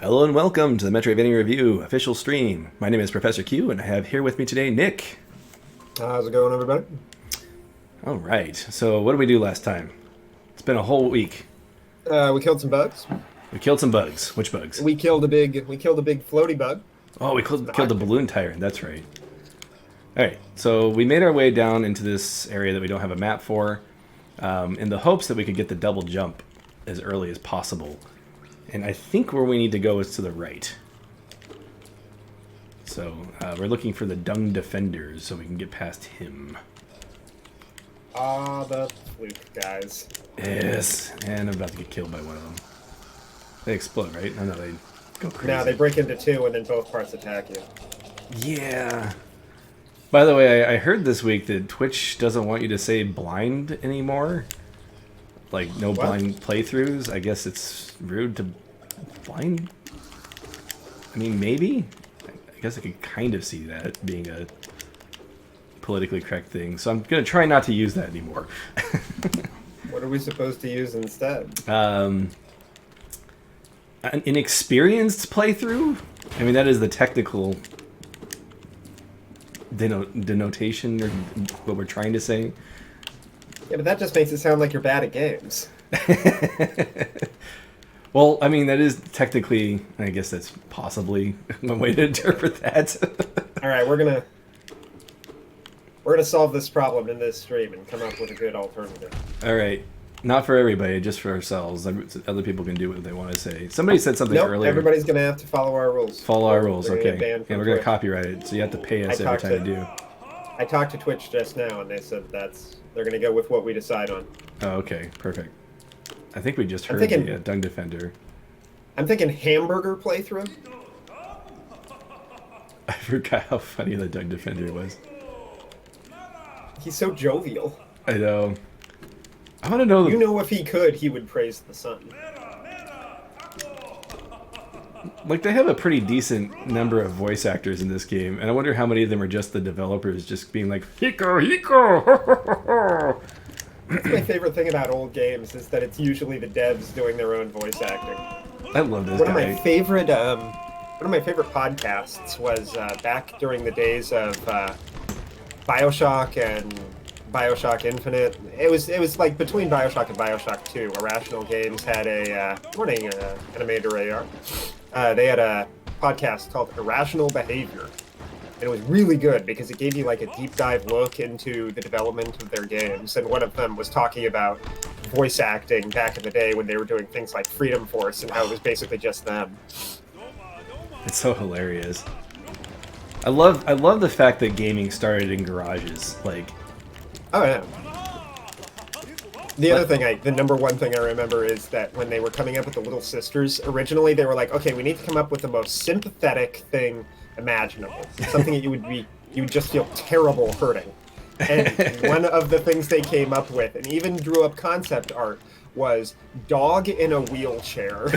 Hello and welcome to the Metroidvania Review official stream. My name is Professor Q, and I have here with me today Nick. How's it going, everybody? All right. So, what did we do last time? It's been a whole week. We killed some bugs. We killed some bugs. Which bugs? We killed a big floaty bug. Oh, we killed the balloon tyrant. That's right. All right. So we made our way down into this area that we don't have a map for, in the hopes that we could get the double jump as early as possible. And I think where we need to go is to the right. So we're looking for the Dung Defenders so we can get past him. The fluke guys. Yes, and I'm about to get killed by one of them. They explode, right? Oh, no, they go crazy. Now they break into two and then both parts attack you. Yeah. By the way, I heard this week that Twitch doesn't want you to say blind anymore. Like, no What? blind playthroughs. I guess it's rude to blind. I mean, maybe. I guess I could kind of see that being a politically correct thing. So I'm going to try not to use that anymore. What are we supposed to use instead? An inexperienced playthrough? I mean, that is the technical denotation or what we're trying to say. Yeah, but that just makes it sound like you're bad at games. Well, I mean, that is technically, I guess that's possibly one way to interpret that. All right, we're gonna solve this problem in this stream and come up with a good alternative. All right. Not for everybody, just for ourselves. Other people can do what they want to say. Somebody said something Nope, earlier. everybody's gonna have to follow our rules. Follow our rules, We're gonna okay. get banned Yeah, from we're going to Twitch. copyright it, so you have to pay us every time you do. I talked to Twitch just now, and they said they're gonna go with what we decide on. Oh, okay. Perfect. I think we just heard thinking- the Dung Defender. I'm thinking hamburger playthrough. I forgot how funny the Dung Defender was. He's so jovial. I know. I want to know... You know, if he could, he would praise the sun. Like, they have a pretty decent number of voice actors in this game, and I wonder how many of them are just the developers just being like, Hiko, Hiko! That's my favorite thing about old games, is that it's usually the devs doing their own voice acting. I love this One guy. of my favorite podcasts was back during the days of BioShock and BioShock Infinite. It was like between BioShock and BioShock 2. Irrational Games had a morning animator AR. They had a podcast called Irrational Behavior. And it was really good because it gave you like a deep dive look into the development of their games. And one of them was talking about voice acting back in the day when they were doing things like Freedom Force and how it was basically just them. It's so hilarious. I love the fact that gaming started in garages. Like, Oh yeah. The number one thing I remember is that when they were coming up with the Little Sisters, originally they were like, okay, we need to come up with the most sympathetic thing imaginable. Something that you would just feel terrible hurting. And one of the things they came up with, and even drew up concept art, was dog in a wheelchair.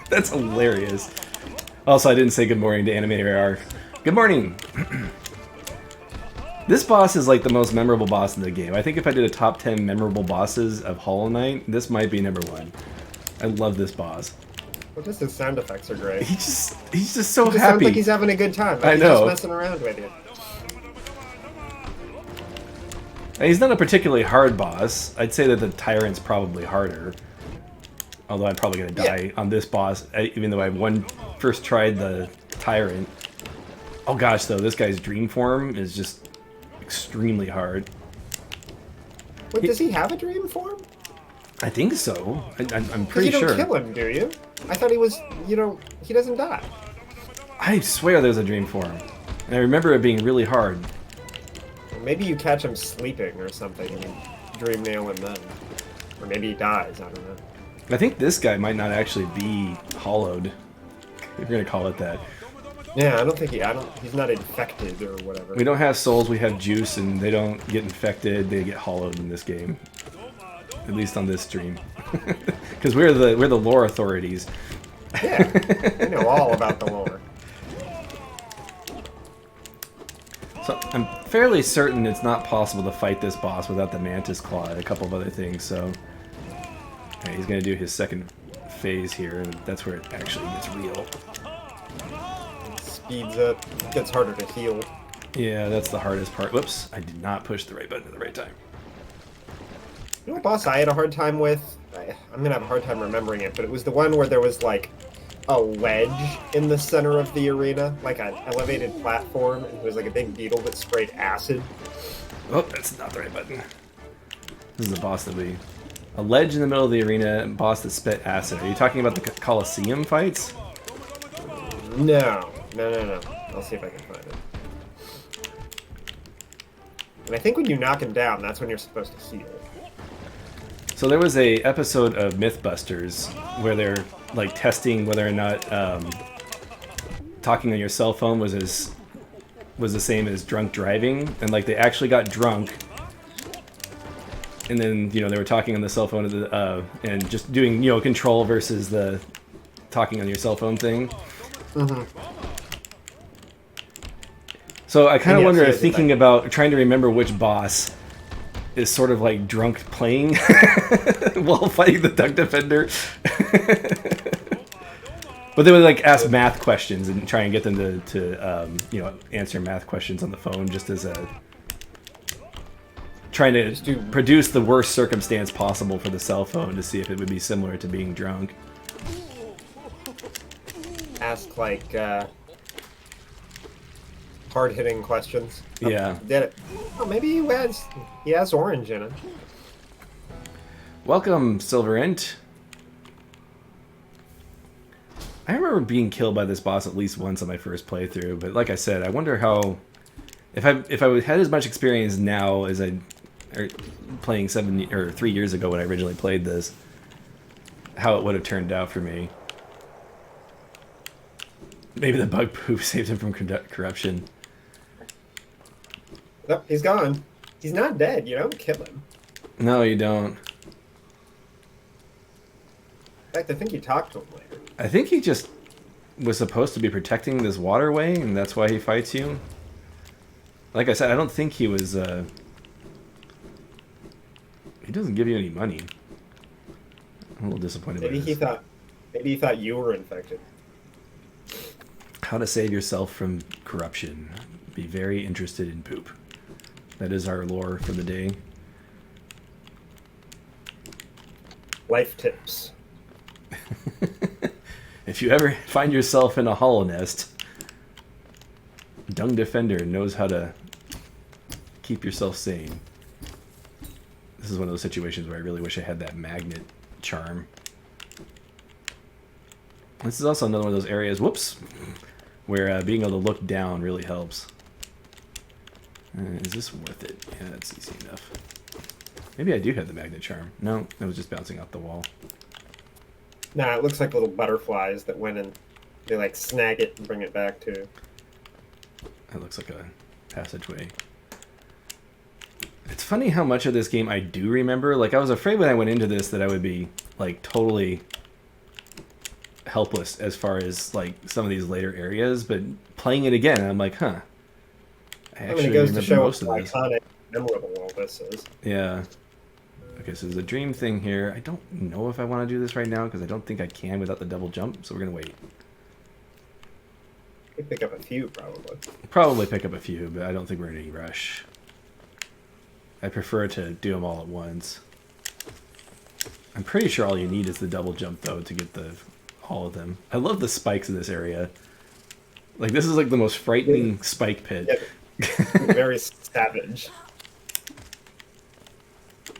that's hilarious. Also, I didn't say good morning to Animator AR. Good morning! This boss is like the most memorable boss in the game. I think if I did a top 10 memorable bosses of Hollow Knight, this might be number one. I love this boss. Well, just his sound effects are great. He's just so It just happy. sounds like he's having a good time. Like I know. He's just messing around with you. And he's not a particularly hard boss. I'd say that the Tyrant's probably harder. Although I'm probably going to die on this boss, even though I first tried the Tyrant. Oh gosh, though, this guy's dream form is just extremely hard. Wait, does he have a dream form? I think so. I'm Because pretty you don't sure. kill him, do you? I thought he was, he doesn't die. I swear there's a dream form. And I remember it being really hard. Well, maybe you catch him sleeping or something and you dream nail him then. Or maybe he dies, I don't know. I think this guy might not actually be hollowed. If you're going to call it that. Yeah, I don't think he's not infected or whatever. We don't have souls, we have juice, and they don't get infected, they get hollowed in this game. At least on this stream. Because we're the lore authorities. Yeah, we know all about the lore. So I'm fairly certain it's not possible to fight this boss without the Mantis Claw and a couple of other things, so... Okay, he's gonna do his second phase here, and that's where it actually gets real. Speeds up. It gets harder to heal. Yeah, that's the hardest part. Whoops, I did not push the right button at the right time. You know what boss I had a hard time with? I'm gonna have a hard time remembering it, but it was the one where there was like a ledge in the center of the arena, like an elevated platform, and it was like a big beetle that sprayed acid. Oh, that's not the right button. This is the boss that we... A ledge in the middle of the arena, boss that spit acid. Are you talking about the Colosseum fights? No. I'll see if I can find it. And I think when you knock him down, that's when you're supposed to heal. So there was a episode of Mythbusters where they're like testing whether or not talking on your cell phone was the same as drunk driving, and like they actually got drunk, and then they were talking on the cell phone and just doing control versus the talking on your cell phone thing. Mm-hmm. So I kind of wonder, thinking about trying to remember which boss is sort of like drunk playing while fighting the Dung Defender. But they would like ask math questions and try and get them to answer math questions on the phone, just as a trying to produce the worst circumstance possible for the cell phone to see if it would be similar to being drunk. Ask like hard-hitting questions. Oh, Yeah. Did it? Oh, maybe he has orange in it. Welcome, Silverint. I remember being killed by this boss at least once on my first playthrough, but like I said, I wonder how if I had as much experience now as I playing 3 years ago when I originally played this, how it would have turned out for me. Maybe the bug poop saved him from corruption. Nope, he's gone. He's not dead. You don't kill him. No, you don't. In fact, I think you talked to him later. I think he just was supposed to be protecting this waterway, and that's why he fights you. Like I said, I don't think he was... He doesn't give you any money. I'm a little disappointed by this. Maybe he thought you were infected. How to save yourself from corruption. Be very interested in poop. That is our lore for the day. Life tips. If you ever find yourself in a hollow nest, Dung Defender knows how to keep yourself sane. This is one of those situations where I really wish I had that magnet charm. This is also another one of those areas, whoops, where being able to look down really helps. Is this worth it? Yeah, that's easy enough. Maybe I do have the magnet charm. No, it was just bouncing off the wall. Nah, it looks like little butterflies that went and they like snag it and bring it back to. That looks like a passageway. It's funny how much of this game I do remember. Like, I was afraid when I went into this that I would be like totally helpless as far as like some of these later areas, but playing it again, I'm like, huh. I mean, it goes to show how iconic, memorable all this is. Yeah. Okay, so there's a dream thing here. I don't know if I want to do this right now because I don't think I can without the double jump, so we're gonna wait. We pick up a few, probably. Probably pick up a few, but I don't think we're in any rush. I prefer to do them all at once. I'm pretty sure all you need is the double jump, though, to get all of them. I love the spikes in this area. Like, this is like the most frightening spike pit. Yeah, very savage.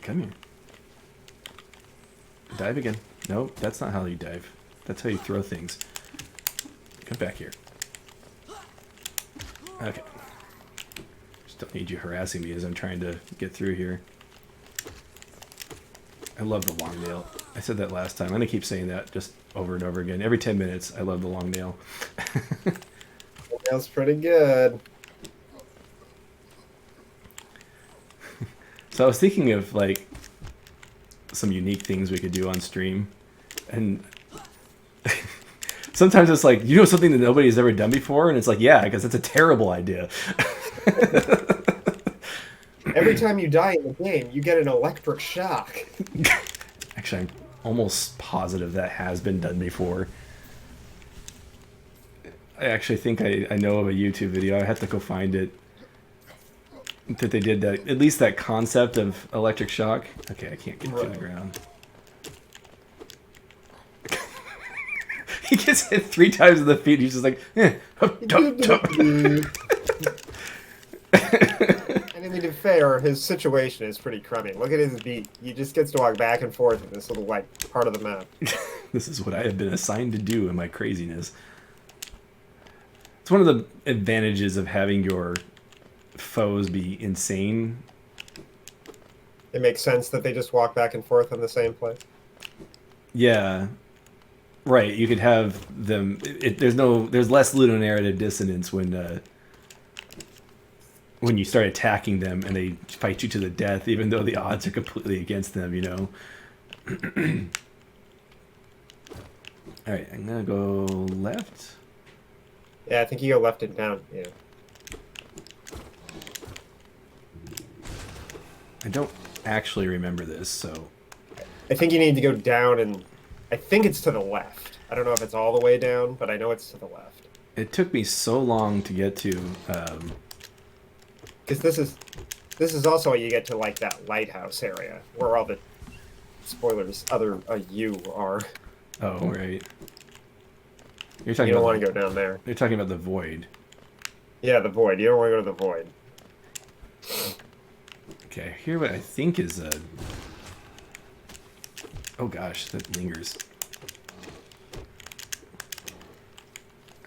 Come here. Dive again. No, that's not how you dive. That's how you throw things. Come back here. Okay. Just don't need you harassing me as I'm trying to get through here. I love the long nail. I said that last time. I'm going to keep saying that just over and over again. Every 10 minutes, I love the long nail. Nail's pretty good. So I was thinking of, like, some unique things we could do on stream. And sometimes it's like, you know, something that nobody's ever done before? And it's like, yeah, because it's a terrible idea. Every time you die in the game, you get an electric shock. Actually, I'm almost positive that has been done before. I actually think I know of a YouTube video. I have to go find it. That they did that, at least that concept of electric shock. Okay, I can't get to the ground. He gets hit 3 times in the feet. He's just like, hup, tup, tup. And I mean, to be fair, his situation is pretty crummy. Look at his beat. He just gets to walk back and forth in this little, like, part of the map. This is what I have been assigned to do in my craziness. It's one of the advantages of having your foes be insane. It makes sense that they just walk back and forth in the same place. Yeah. Right, you could have them... There's less ludonarrative dissonance when you start attacking them and they fight you to the death, even though the odds are completely against them, you know? Alright, I'm gonna go left. Yeah, I think you go left and down, yeah. I don't actually remember this, so... I think you need to go down and... I think it's to the left. I don't know if it's all the way down, but I know it's to the left. It took me so long to get to... Because this is also how you get to, like, that lighthouse area, where all the... Spoilers, other you are. Oh, right. You don't want to go down there. You're talking about the void. Yeah, the void. You don't want to go to the void. Okay, here what I think is a... Oh gosh, that lingers.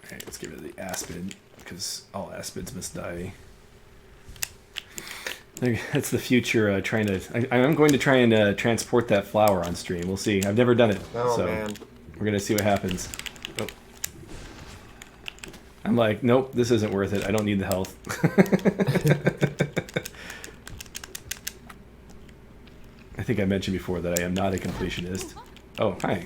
Alright, let's get rid of the aspid, because all aspids must die. That's the future, trying to... I'm going to try and transport that flower on stream. We'll see. I've never done it, so man. We're going to see what happens. Oh. I'm like, nope, this isn't worth it. I don't need the health. I think I mentioned before that I am not a completionist. Oh, hi.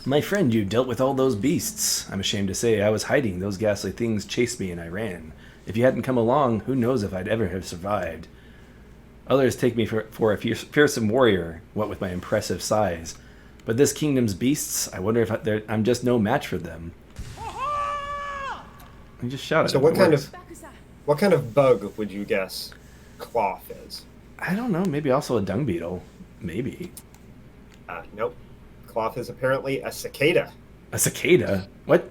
My friend, you dealt with all those beasts. I'm ashamed to say I was hiding. Those ghastly things chased me and I ran. If you hadn't come along, who knows if I'd ever have survived. Others take me for a fearsome warrior, what with my impressive size. But this kingdom's beasts, I wonder if I'm just no match for them. You just shouted. So what kind of bug would you guess cloth is? I don't know. Maybe also a dung beetle. Maybe. Nope. Cloth is apparently a cicada. A cicada? What?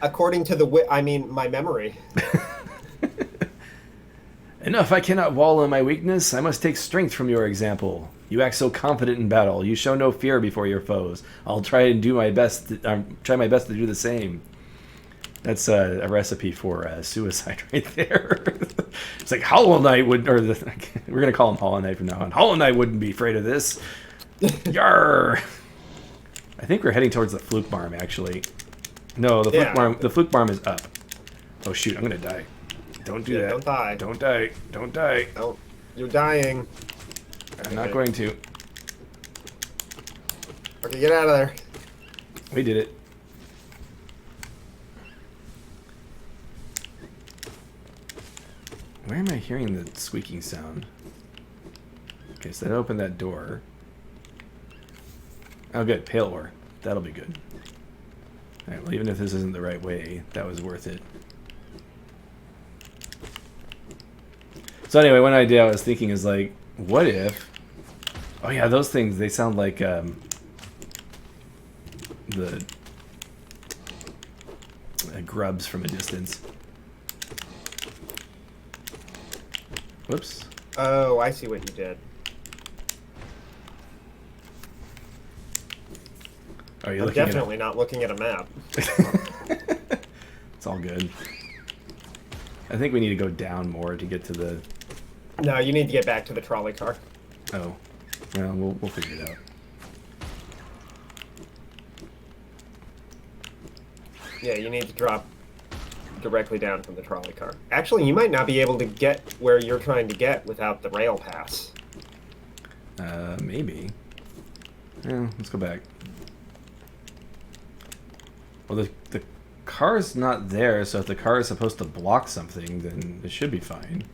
According to my memory. Enough, I cannot wallow in my weakness. I must take strength from your example. You act so confident in battle. You show no fear before your foes. I'll try and do my best. Try my best to do the same. That's a recipe for suicide right there. It's like Hollow Knight would, or we're gonna call him Hollow Knight from now on. Hollow Knight wouldn't be afraid of this. Yarr! I think we're heading towards the fluke barm, actually. No, the fluke barm is up. Oh shoot, I'm gonna die. Don't do that. Don't die. Don't die. Don't die. Oh, you're dying. I'm not going to. Okay, get out of there. We did it. Where am I hearing the squeaking sound? Okay, so that opened that door. Oh good, pale ore. That'll be good. Alright, well even if this isn't the right way, that was worth it. So anyway, one idea I was thinking is like, what if... Oh yeah, those things, they sound like the grubs from a distance. Whoops. Oh, I see what you did. Oh, you're I'm looking definitely not looking at a map. It's all good. I think we need to go down more to get to the... No, you need to get back to the trolley car. Oh. Well, we'll figure it out. Yeah, you need to drop directly down from the trolley car. Actually, you might not be able to get where you're trying to get without the rail pass. Maybe. Yeah, let's go back. Well, the car's not there, so if the car is supposed to block something, then it should be fine.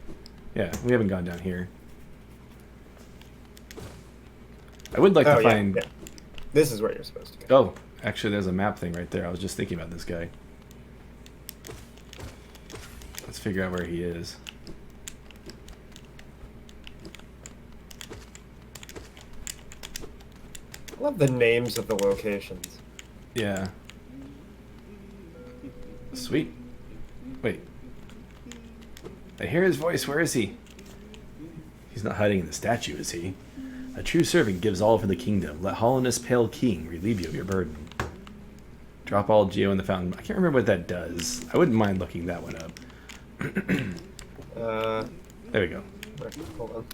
Yeah, we haven't gone down here. I would like to yeah, find... yeah. This is where you're supposed to go. Oh, actually there's a map thing right there. I was just thinking about this guy. Let's figure out where he is. I love the names of the locations. Yeah. Sweet. Wait. I hear his voice. Where is he? He's not hiding in the statue, is he? A true servant gives all for the kingdom. Let hollowness pale king relieve you of your burden. Drop all geo in the fountain. I can't remember what that does. I wouldn't mind looking that one up. There we go. Hold on.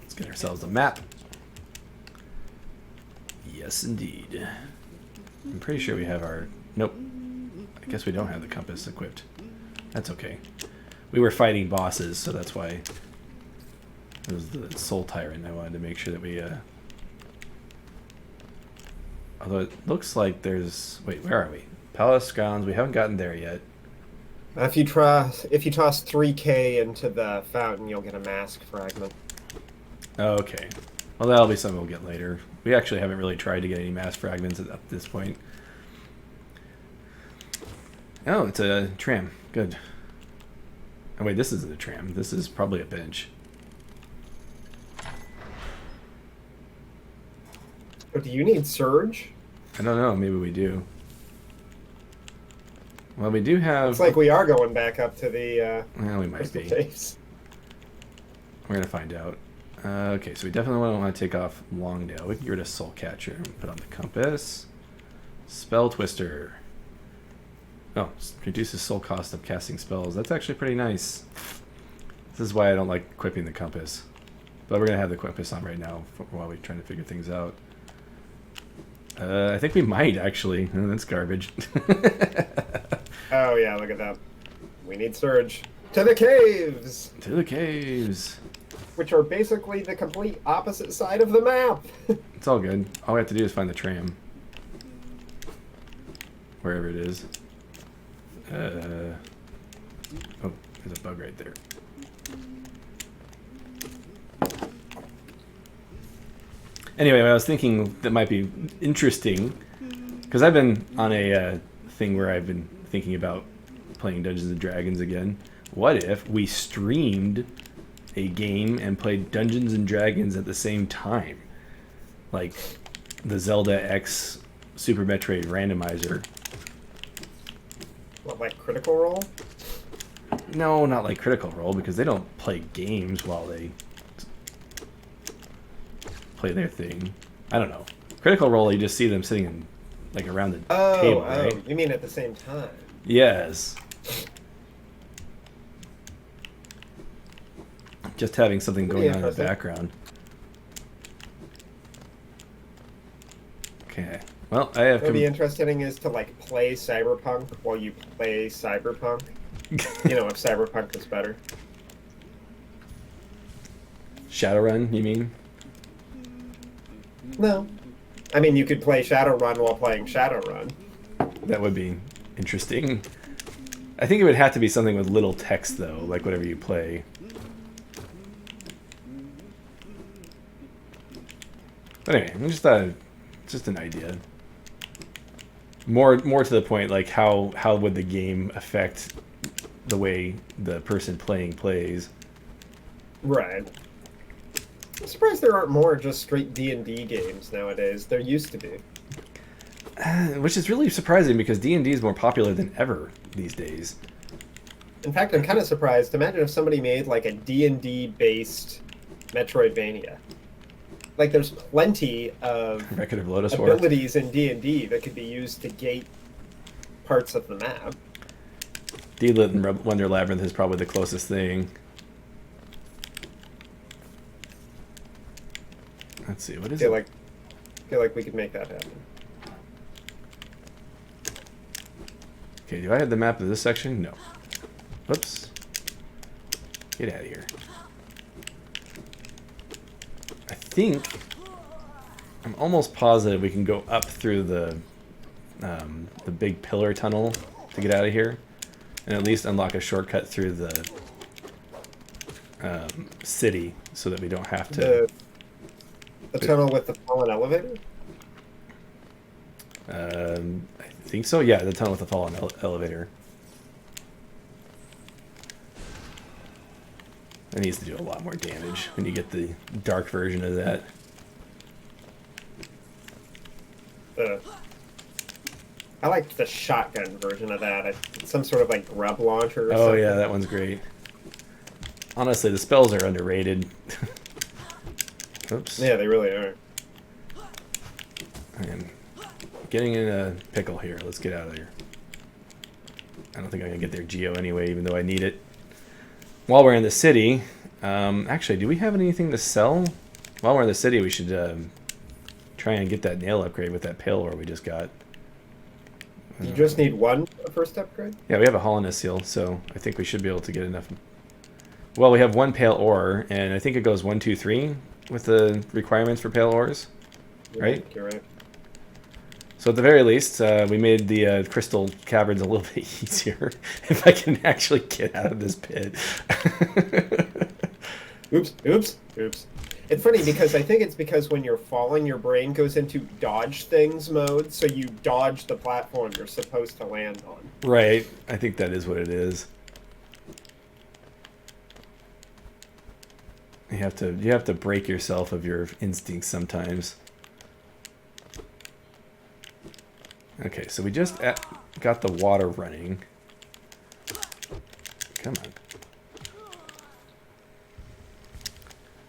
Let's get ourselves a map. Yes, indeed. I'm pretty sure we have our... Nope. I guess we don't have the compass equipped. That's okay. We were fighting bosses, so that's why... It was the Soul Tyrant. I wanted to make sure that we... Although it looks like there's... Wait, where are we? Palace grounds. We haven't gotten there yet. If you toss 3K into the fountain, you'll get a mask fragment. Okay. Well, that'll be something we'll get later. We actually haven't really tried to get any mass fragments at this point. Oh, it's a tram. Good. Oh, wait, this isn't a tram. This is probably a bench. But do you need Surge? I don't know. Maybe we do. Well, we do have... It's like we are going back up to the well, we might Crystal be. Caves. We're going to find out. Okay, so we definitely don't want to take off Longdale. We can get rid of Soul Catcher and put on the compass. Spell Twister. Oh, reduces soul cost of casting spells. That's actually pretty nice. This is why I don't like equipping the compass. But we're going to have the compass on right now while we're trying to figure things out. I think we might, actually. Oh, that's garbage. Oh, yeah, look at that. We need Surge. To the caves! To the caves. Which are basically the complete opposite side of the map. It's all good. All we have to do is find the tram. Wherever it is. Oh, there's a bug right there. Anyway, I was thinking that might be interesting, because I've been on a thing where I've been thinking about playing Dungeons and Dragons again. What if we streamed a game and played Dungeons and Dragons at the same time? Like the Zelda X Super Metroid randomizer. What, like Critical Role? No, not like Critical Role, because they don't play games while they play their thing. I don't know. Critical Role, you just see them sitting in, like, around the table, right? You mean at the same time? Yes. Just having something going on in the background. Okay. Well, I have... What would be interesting is to, like, play Cyberpunk while you play Cyberpunk. You know, if Cyberpunk was better. Shadowrun, you mean? No. I mean, you could play Shadowrun while playing Shadowrun. That would be interesting. I think it would have to be something with little text, though, like whatever you play. But anyway, I just thought, just an idea. More to the point, like how would the game affect the way the person playing plays? Right. I'm surprised there aren't more just straight D&D games nowadays. There used to be. Which is really surprising because D&D is more popular than ever these days. In fact, I'm kind of surprised. Imagine if somebody made like a D&D based Metroidvania. Like there's plenty of Record of Lotus abilities in D&D that could be used to gate parts of the map. D-Lit and Wonder Labyrinth is probably the closest thing. Let's see, what is it? I feel like we could make that happen. Okay, do I have the map of this section? No. Whoops. Get out of here. I think... I'm almost positive we can go up through the big pillar tunnel to get out of here. And at least unlock a shortcut through the city so that we don't have to... The tunnel with the fallen elevator? I think so. Yeah, the tunnel with the fallen elevator. It needs to do a lot more damage when you get the dark version of that. I like the shotgun version of that. It's some sort of like grub launcher or Oh something. yeah, that one's great. Honestly, the spells are underrated. Oops. Yeah, they really are. I am getting in a pickle here. Let's get out of here. I don't think I'm going to get their geo anyway, even though I need it. While we're in the city, actually, do we have anything to sell? While we're in the city, we should try and get that nail upgrade with that pale ore we just got. You just need one first upgrade? Yeah, we have a hollowness seal, so I think we should be able to get enough. Well, we have one pale ore, and I think it goes 1, 2, 3 with the requirements for pale ores, right? You're right. So at the very least, we made the Crystal Caverns a little bit easier, if I can actually get out of this pit. Oops. It's funny because I think it's because when you're falling, your brain goes into dodge things mode, so you dodge the platform you're supposed to land on. Right. I think that is what it is. You have to break yourself of your instincts sometimes. Okay, so we just got the water running. Come on.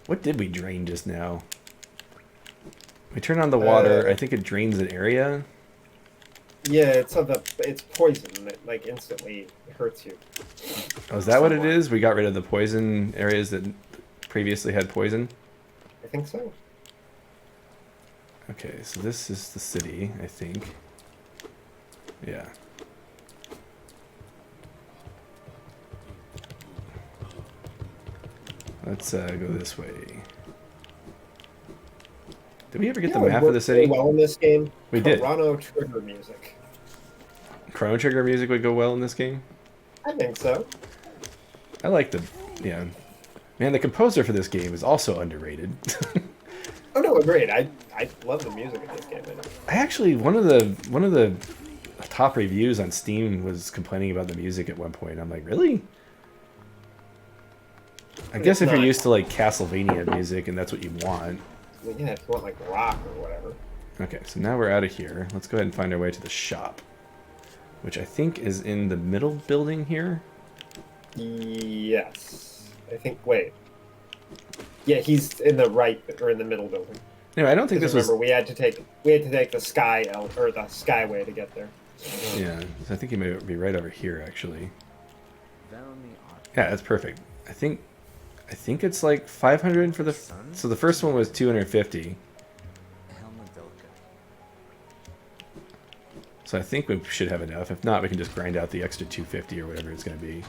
What did we drain just now? We turn on the water. I think it drains an area. Yeah, it's poison that like instantly hurts you. Oh, is that what it is? We got rid of the poison areas that previously had poison? I think so. Okay, so this is the city, I think. Yeah. Let's go this way. Did we ever get the map of the city? Well, in this game, we did. Chrono Trigger music. Chrono Trigger music would go well in this game? I think so. I like the... Yeah. Man, the composer for this game is also underrated. Oh no, agreed. I love the music in this game. I actually... One of the top reviews on Steam was complaining about the music at one point. I'm like, really? I guess if you're used to like Castlevania music and that's what you want. Well, yeah, if you want like rock or whatever. Okay, so now we're out of here. Let's go ahead and find our way to the shop, which I think is in the middle building here. Yes, I think. Wait. Yeah, he's in the right or in the middle building. Anyway, I don't think this was. Remember, we had to take the skyway to get there. Yeah, so I think he may be right over here actually. Yeah, that's perfect. I think it's like 500 for the... So the first one was 250. So I think we should have enough. If not, we can just grind out the extra 250 or whatever it's going to be.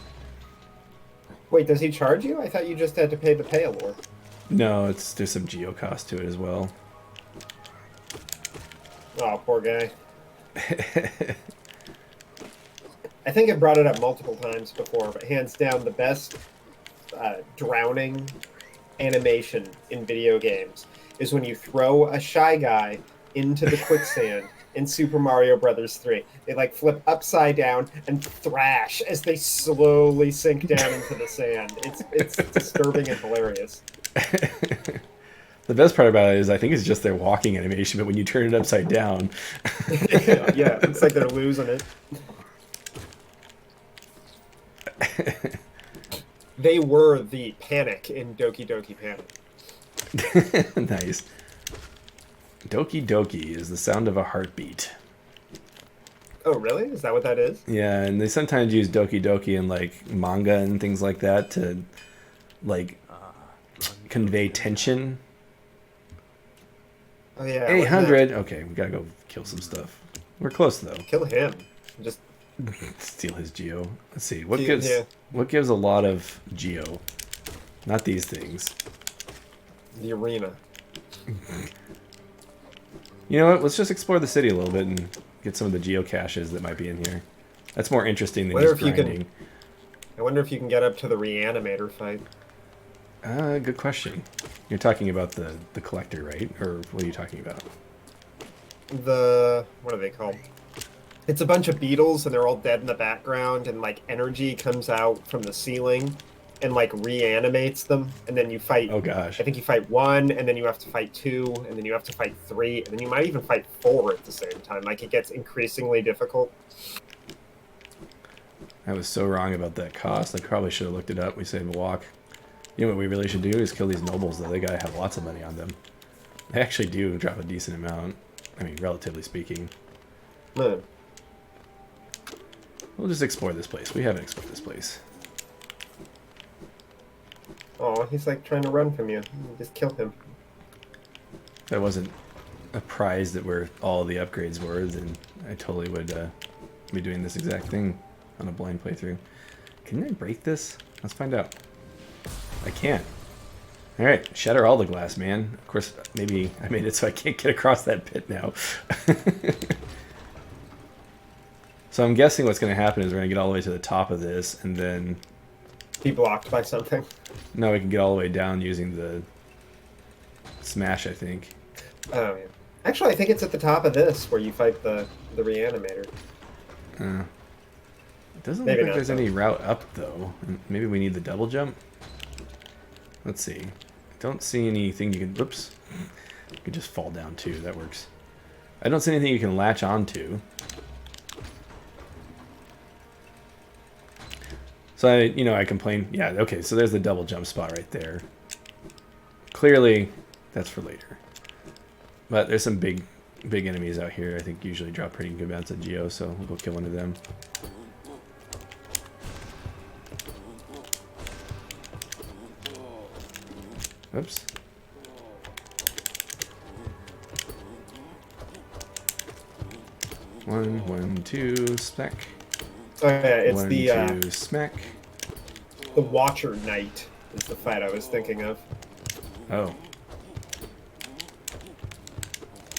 Wait, does he charge you? I thought you just had to pay the pale ore. No, there's some geo cost to it as well. Oh, poor guy. I think I brought it up multiple times before, but hands down the best drowning animation in video games is when you throw a Shy Guy into the quicksand in Super Mario Brothers 3. They like flip upside down and thrash as they slowly sink down into the sand. It's disturbing and hilarious. The best part about it is I think it's just their walking animation, but when you turn it upside down... Yeah, it's like they're losing it. They were the Panic in Doki Doki Panic. Nice. Doki Doki is the sound of a heartbeat. Oh, really? Is that what that is? Yeah, and they sometimes use Doki Doki in like manga and things like that to like convey tension. Oh yeah. 800. Okay, we gotta go kill some stuff. We're close though. Kill him. Just steal his geo. Let's see what gives a lot of geo. Not these things. The arena. You know what? Let's just explore the city a little bit and get some of the geocaches that might be in here. That's more interesting than just grinding. I wonder if you can get up to the reanimator fight. Good question. You're talking about the collector, right? Or what are you talking about? What are they called? It's a bunch of beetles and they're all dead in the background, and like energy comes out from the ceiling and like reanimates them, and then you fight. Oh gosh. I think you fight one, and then you have to fight two, and then you have to fight three, and then you might even fight four at the same time. Like it gets increasingly difficult. I was so wrong about that cost. I probably should have looked it up. We saved a walk. You know what we really should do is kill these nobles, though. They gotta have lots of money on them. They actually do drop a decent amount. I mean, relatively speaking. Man. We'll just explore this place. We haven't explored this place. Oh, he's like trying to run from you. Just kill him. If I wasn't apprised that where all the upgrades were, then I totally would be doing this exact thing on a blind playthrough. Can I break this? Let's find out. I can't. Alright, shatter all the glass, man. Of course, maybe I made it so I can't get across that pit now. So I'm guessing what's going to happen is we're going to get all the way to the top of this, and then... Be blocked by something. No, we can get all the way down using the smash, I think. Oh, yeah. Actually, I think it's at the top of this where you fight the reanimator. It doesn't Maybe look like not, there's though. any route up, though. Maybe we need the double jump? Let's see. I don't see anything you can... Whoops. You can just fall down, too. That works. I don't see anything you can latch onto. So, I complain. Yeah, okay, so there's the double jump spot right there. Clearly, that's for later. But there's some big enemies out here. I think usually drop pretty good amounts of geo, so we'll go kill one of them. Oops. One, two, smack. Oh, yeah, it's One, the two, smack. the Watcher Knight is the fight I was thinking of. Oh.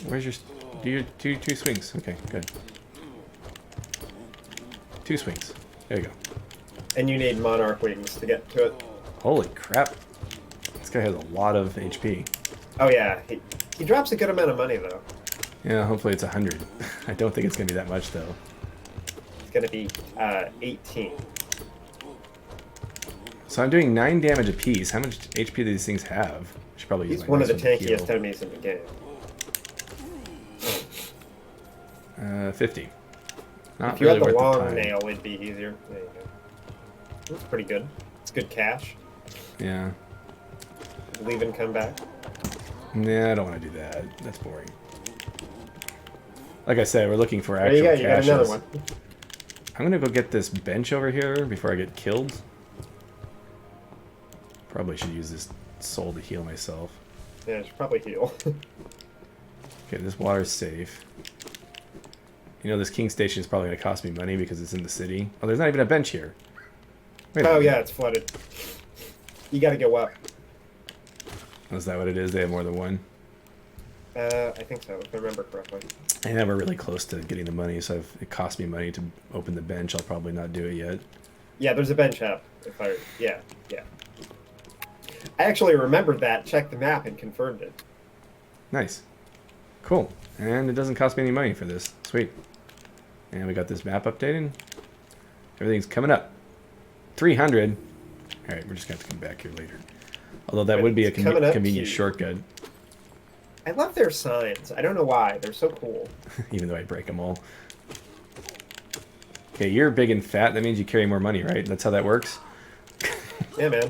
Where's your... Do your two swings. Okay, good. 2 swings. There you go. And you need Monarch Wings to get to it. Holy crap. This guy has a lot of HP. Oh yeah, he drops a good amount of money though. Yeah, hopefully it's 100. I don't think it's going to be that much, though. It's gonna be 18. So I'm doing 9 damage apiece. How much HP do these things have? I should probably use He's my one of the next one to tankiest heal. enemies in the game. 50. Not If you really had the worth long time. nail, it'd be easier. There you go. That's pretty good. It's good cash. Yeah. Leave and come back. Nah, I don't want to do that. That's boring. Like I said, we're looking for There actual you go. You got another caches. one. I'm gonna go get this bench over here before I get killed. Probably should use this soul to heal myself. Yeah, I should probably heal. Okay, this water's safe. This King Station is probably gonna cost me money because it's in the city. Oh, there's not even a bench here. Wait a Oh minute. yeah, it's flooded. You gotta go up. Is that what it is? They have more than one? I think so, if I remember correctly. I never really close to getting the money, so if it costs me money to open the bench, I'll probably not do it yet. Yeah, there's a bench up. Yeah. I actually remembered that, checked the map, and confirmed it. Nice. Cool. And it doesn't cost me any money for this. Sweet. And we got this map updated. Everything's coming up. 300. Alright, we're just going to have to come back here later. Although that would be a It's coming up convenient cute. shortcut, I love their signs. I don't know why. They're so cool. even though I break them all. Okay, you're big and fat. That means you carry more money, right? That's how that works? Yeah, man.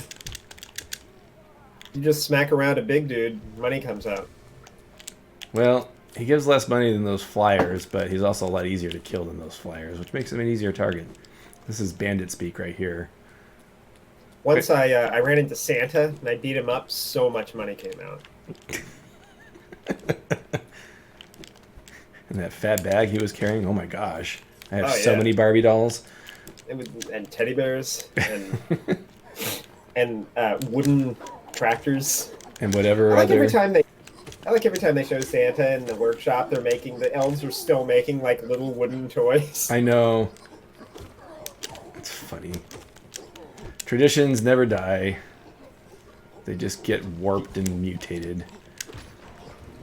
You just smack around a big dude, money comes out. Well, he gives less money than those flyers, but he's also a lot easier to kill than those flyers, which makes him an easier target. This is bandit speak right here. Once I ran into Santa and I beat him up, so much money came out. And that fat bag he was carrying, oh my gosh. I have Oh, so yeah. many Barbie dolls. And teddy bears and wooden tractors. And whatever I like other... every time they show Santa in the workshop. The elves are still making like little wooden toys. I know. It's funny. Traditions never die. They just get warped and mutated.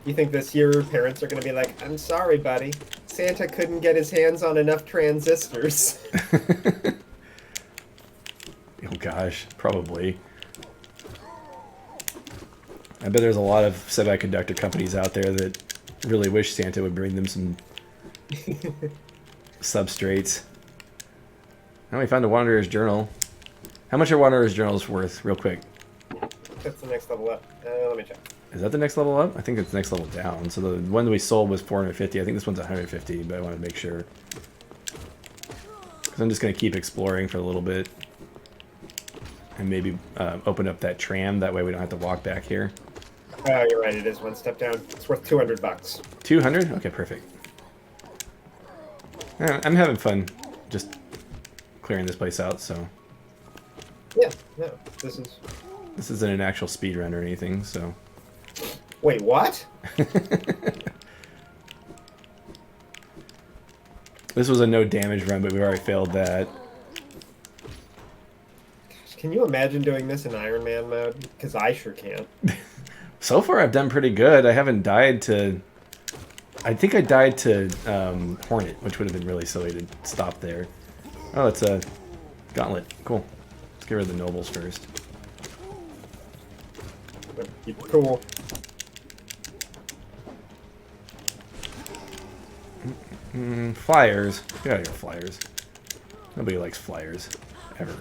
You think this year parents are going to be like, I'm sorry, buddy. Santa couldn't get his hands on enough transistors. Oh gosh, probably. I bet there's a lot of semiconductor companies out there that really wish Santa would bring them some substrates. Now we found a Wanderer's Journal. How much are Wanderer's Journals worth, real quick? That's the next level up. Let me check. Is that the next level up? I think it's the next level down. So the one that we sold was 450. I think this one's 150, but I want to make sure. Because I'm just going to keep exploring for a little bit. And maybe open up that tram. That way we don't have to walk back here. Oh, you're right. It is one step down. It's worth 200 bucks. 200? Okay, perfect. I'm having fun just clearing this place out, so... Yeah, no, this is... This isn't an actual speed run or anything, so... Wait, what? This was a no damage run, but we already failed that. Can you imagine doing this in Iron Man mode? Because I sure can't. So far, I've done pretty good. I haven't died to... I think I died to Hornet, which would have been really silly to stop there. Oh, it's a gauntlet. Cool. Let's get rid of the nobles first. Keep it cool. Flyers. Get out of here, flyers. Nobody likes flyers. Ever.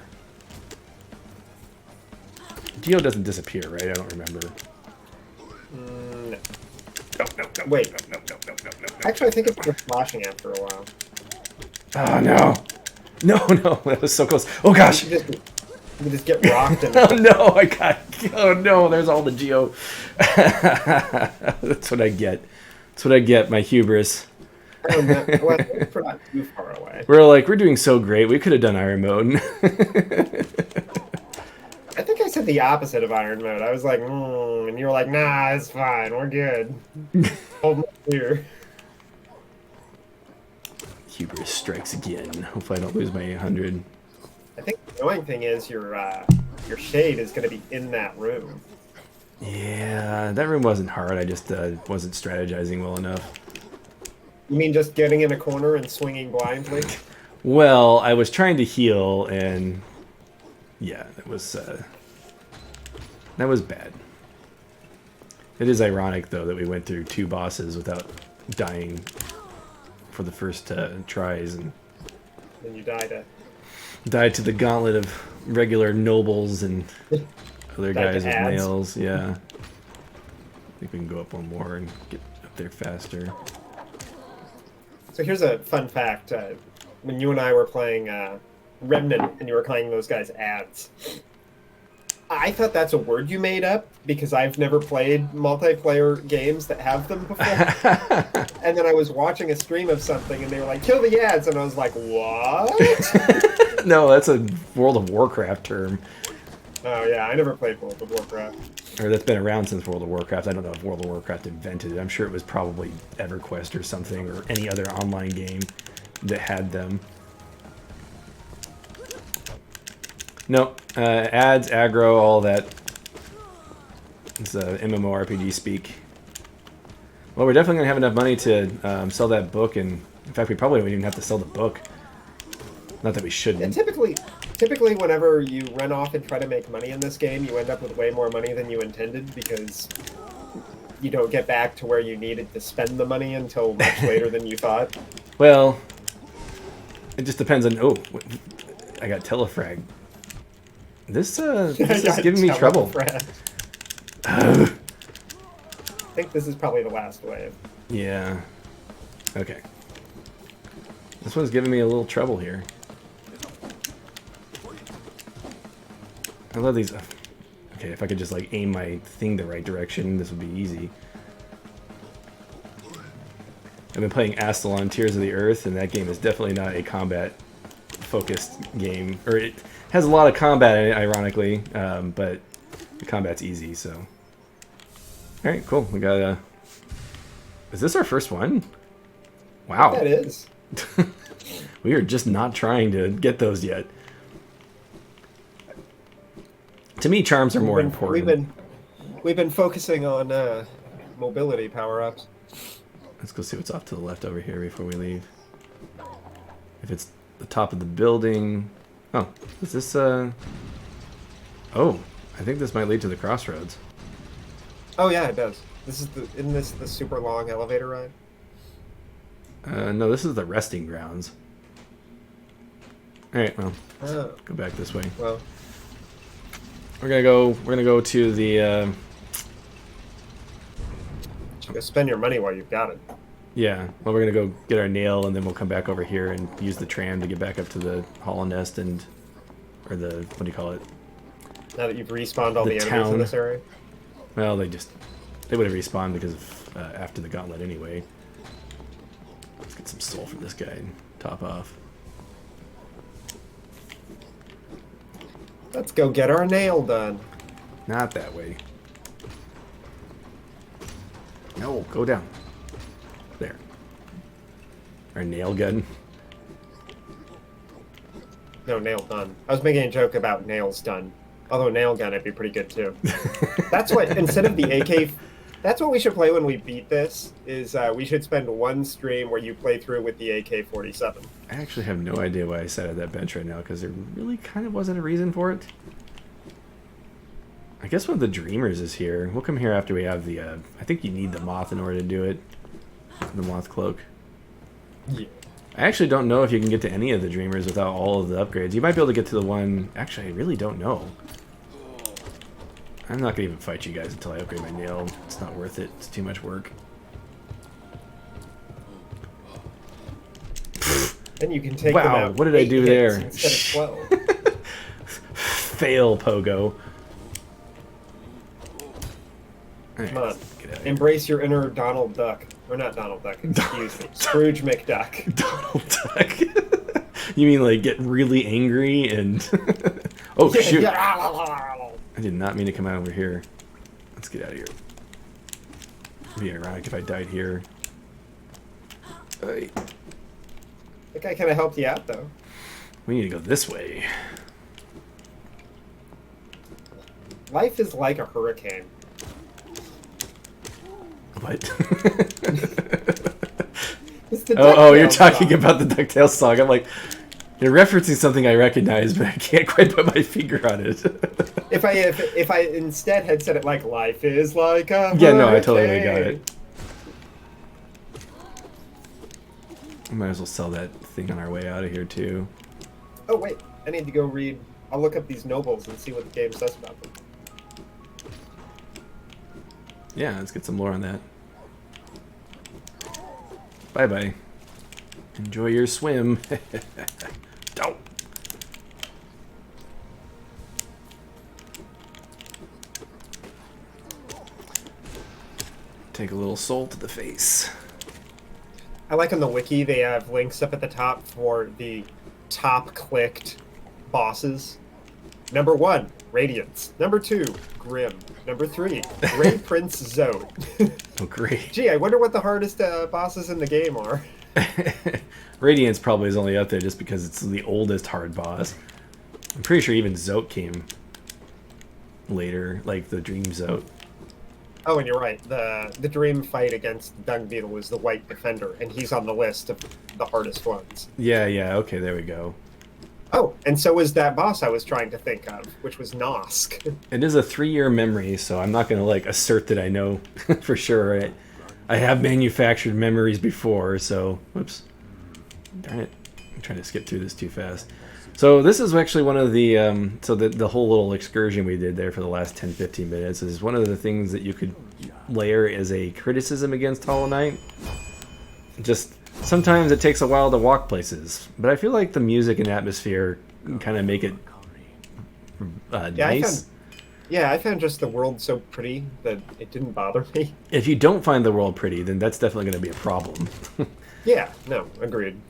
Geo doesn't disappear, right? I don't remember. No. No. Wait. No. Actually, I think it's just flashing after a while. Oh, no. No. That was so close. Oh, gosh. You just get rocked. And Oh, no. Oh, no. There's all the Geo. That's what I get. That's what I get, my hubris. Oh, no. Well, we're not too far away. We're doing so great. We could have done Iron Mode. I think I said the opposite of Iron Mode. I was like, and you were like, nah, it's fine. We're good. Hold my beer. Hubris strikes again. Hopefully I don't lose my 800. I think the annoying thing is your shade is going to be in that room. Yeah, that room wasn't hard. I just wasn't strategizing well enough. You mean just getting in a corner and swinging blindly? Well, I was trying to heal, and yeah, that was bad. It is ironic, though, that we went through 2 bosses without dying for the first tries, and Then you died to the gauntlet of regular nobles and other guys with ads. nails. Yeah, I think we can go up one more and get up there faster. So here's a fun fact. When you and I were playing Remnant and you were calling those guys ads, I thought that's a word you made up because I've never played multiplayer games that have them before. And then I was watching a stream of something and they were like, kill the ads. And I was like, what? No, that's a World of Warcraft term. Oh, yeah, I never played World of Warcraft. Or that's been around since World of Warcraft. I don't know if World of Warcraft invented it. I'm sure it was probably EverQuest or something, or any other online game that had them. No, ads, aggro, all that. It's MMORPG speak. Well, we're definitely going to have enough money to sell that book, and in fact, we probably don't even have to sell the book. Not that we shouldn't. And typically, whenever you run off and try to make money in this game, you end up with way more money than you intended because you don't get back to where you needed to spend the money until much later than you thought. Well, it just depends on... Oh, I got telefrag. This is giving me trouble. I think this is probably the last wave. Yeah. Okay. This one's giving me a little trouble here. I love these. Okay, if I could just like aim my thing the right direction, this would be easy. I've been playing Astalon Tears of the Earth, and that game is definitely not a combat-focused game. Or it has a lot of combat in it, ironically, but the combat's easy, so... Alright, cool. We got a... Is this our first one? Wow. That is. We are just not trying to get those yet. To me, charms are more important. We've been focusing on mobility power-ups. Let's go see what's off to the left over here before we leave. If it's the top of the building... Oh, is this, Oh, I think this might lead to the crossroads. Oh yeah, it does. Isn't this the super long elevator ride? No, this is the resting grounds. Alright, well, Oh, go back this way. well. We're gonna go to the, Go spend your money while you've got it. yeah, well, we're gonna go get our nail, and then we'll come back over here and use the tram to get back up to the Hollow Nest or the, what do you call it? Now that you've respawned all The the enemies town. in this area. Well, they would have respawned because of, after the gauntlet anyway. Let's get some soul from this guy and top off. Let's go get our nail done. Not that way. No, go down. There. Our nail gun. No, nail done. I was making a joke about nails done. Although nail gun would be pretty good too. That's what, instead of the AK, that's what we should play when we beat this, is we should spend one stream where you play through with the AK-47. I actually have no idea why I sat at that bench right now, because there really kind of wasn't a reason for it. I guess one of the Dreamers is here. We'll come here after we have the, I think you need the moth in order to do it. The moth cloak. Yeah. I actually don't know if you can get to any of the Dreamers without all of the upgrades. You might be able to get to the one... Actually, I really don't know. I'm not going to even fight you guys until I upgrade my nail. It's not worth it. It's too much work. Then you can take Wow, them out. what did I 8 do hits there? Instead of 12. Fail, Pogo. Alright, Come on. get out of here. Embrace your inner Donald Duck. Or not Donald Duck, excuse me. Scrooge McDuck. Donald Duck. You mean like get really angry and... Oh, shoot. I did not mean to come out over here. Let's get out of here. It'd be ironic if I died here. I think I kind of helped you out, though. We need to go this way. Life is like a hurricane. What? It's the Oh, you're DuckTales talking song. about the DuckTales song. I'm like, you're referencing something I recognize, but I can't quite put my finger on it. If I instead had said it like life is like a Yeah, no, I totally hurricane. got it. I might as well sell that thing on our way out of here, too. Oh wait, I need to go read. I'll look up these nobles and see what the game says about them. Yeah, let's get some lore on that. Bye-bye. Enjoy your swim. Don't. Take a little soul to the face. I like on the wiki they have links up at the top for the top clicked bosses. Number 1, Radiance. Number 2, Grim. Number 3, Grey Prince Zode. Oh, great. Gee, I wonder what the hardest bosses in the game are. Radiance probably is only up there just because it's the oldest hard boss. I'm pretty sure even Zote came later, like the Dream Zote. Oh, and you're right. The dream fight against Dung Beetle was the White Defender, and he's on the list of the hardest ones. Yeah, okay, there we go. Oh, and so was that boss I was trying to think of, which was Nosk. It is a 3-year memory, so I'm not going to like assert that I know for sure. I have manufactured memories before, so whoops. Darn it. I'm trying to skip through this too fast. So this is actually one of the, so the whole little excursion we did there for the last 10-15 minutes is one of the things that you could layer as a criticism against Hollow Knight. Just, sometimes it takes a while to walk places, but I feel like the music and atmosphere kind of make it nice. I found just the world so pretty that it didn't bother me. If you don't find the world pretty, then that's definitely going to be a problem. Yeah, no, agreed.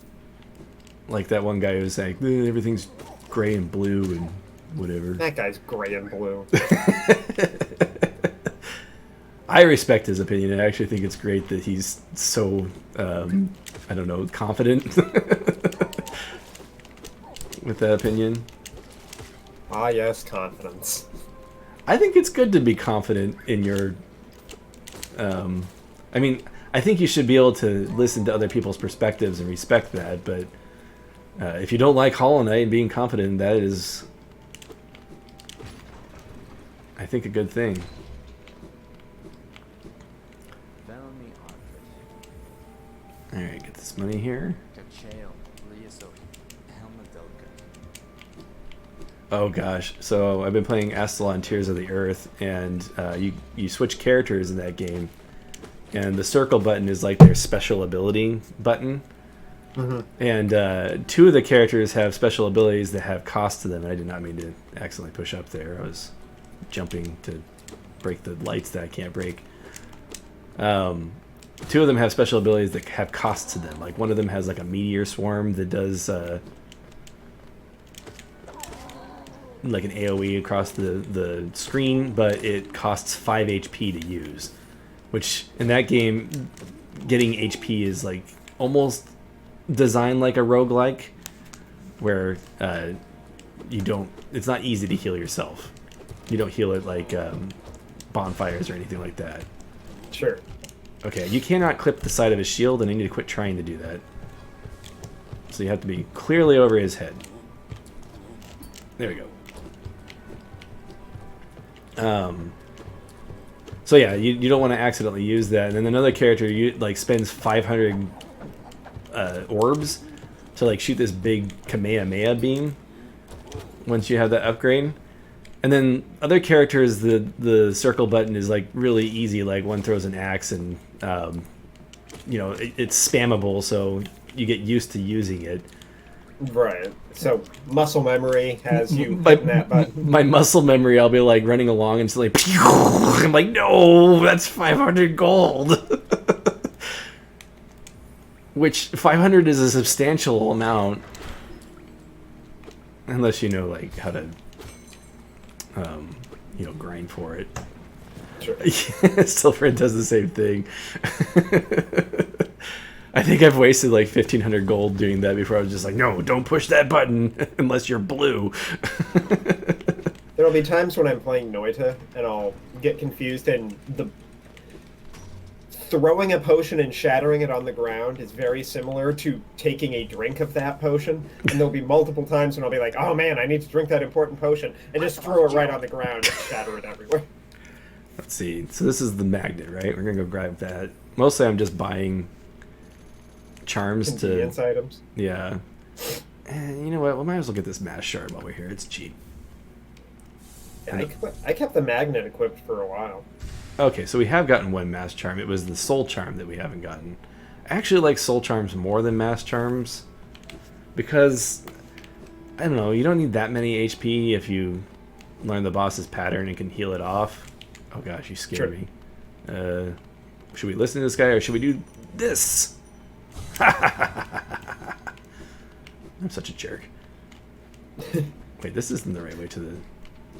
Like that one guy who was like, everything's gray and blue and whatever. That guy's gray and blue. I respect his opinion. I actually think it's great that he's so, I don't know, confident with that opinion. Ah, yes, confidence. I think it's good to be confident in your. I mean, I think you should be able to listen to other people's perspectives and respect that. But if you don't like Hollow Knight and being confident in that is, I think, a good thing. All right, get this money here. Oh gosh, so I've been playing Astalon Tears of the Earth, and you switch characters in that game, and the circle button is like their special ability button. Mm-hmm. And two of the characters have special abilities that have cost to them. I did not mean to accidentally push up there. I was jumping to break the lights that I can't break. Two of them have special abilities that have cost to them. Like one of them has like a meteor swarm that does like an AoE across the screen, but it costs 5 HP to use. Which in that game, getting HP is like almost designed like a roguelike, where you don't. It's not easy to heal yourself. You don't heal it like bonfires or anything like that. Sure. Okay, you cannot clip the side of his shield, and I need to quit trying to do that. So you have to be clearly over his head. There we go. So yeah, you don't want to accidentally use that. And then another character spends 500 orbs to like shoot this big Kamehameha beam once you have that upgrade. And then other characters, the circle button is like really easy. Like one throws an axe, and it's spammable, so you get used to using it. Right. So muscle memory has you hitting that button. My muscle memory, I'll be like running along and suddenly, I'm like, no, that's 500 gold. Which 500 is a substantial amount, unless you know like how to, grind for it. Sure. Silver does the same thing. I think I've wasted like 1,500 gold doing that before I was just like, no, don't push that button unless you're blue. There'll be times when I'm playing Noita and I'll get confused, and the throwing a potion and shattering it on the ground is very similar to taking a drink of that potion. And there'll be multiple times when I'll be like, oh man, I need to drink that important potion, and just throw it right on the ground and shatter it everywhere. Let's see. So this is the magnet, right? We're going to go grab that. Mostly I'm just buying charms Convenience items. Yeah. And you know what? We might as well get this mass shard while we're here. It's cheap. Yeah, I kept the magnet equipped for a while. Okay, so we have gotten one mass charm. It was the soul charm that we haven't gotten. I actually like soul charms more than mass charms because, I don't know, you don't need that many HP if you learn the boss's pattern and can heal it off. Oh gosh, you scared me. Should we listen to this guy or should we do this? I'm such a jerk. Wait, this isn't the right way to the...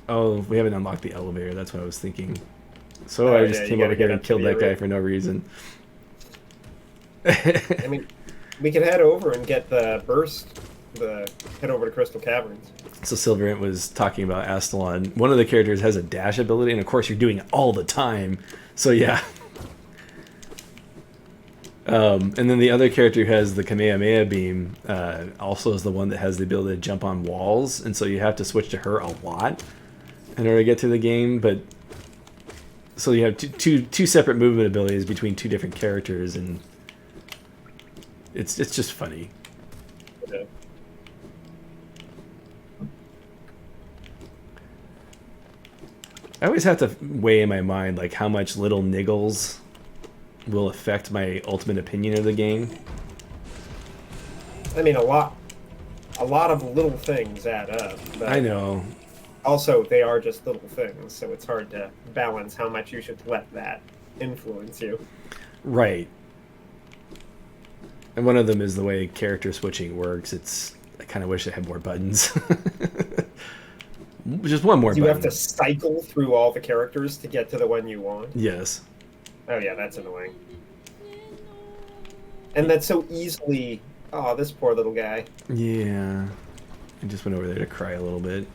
Oh, we haven't unlocked the elevator. That's what I was thinking. So I just came over here and killed that guy for no reason. I mean, we could head over and get the burst. Head over to Crystal Caverns. So Silverant was talking about Astalon. One of the characters has a dash ability, and of course you're doing it all the time. So yeah. And then the other character who has the Kamehameha beam also is the one that has the ability to jump on walls, and so you have to switch to her a lot in order to get through the game. But so you have two separate movement abilities between two different characters, and it's just funny. Okay. I always have to weigh in my mind like how much little niggles will affect my ultimate opinion of the game. I mean, a lot of little things add up. But I know. Also, they are just little things, so it's hard to balance how much you should let that influence you. Right. And one of them is the way character switching works. I kind of wish I had more buttons. Just one more button. You have to cycle through all the characters to get to the one you want? Yes. Oh yeah, that's annoying. And that's so easily... Oh, this poor little guy. Yeah. I just went over there to cry a little bit.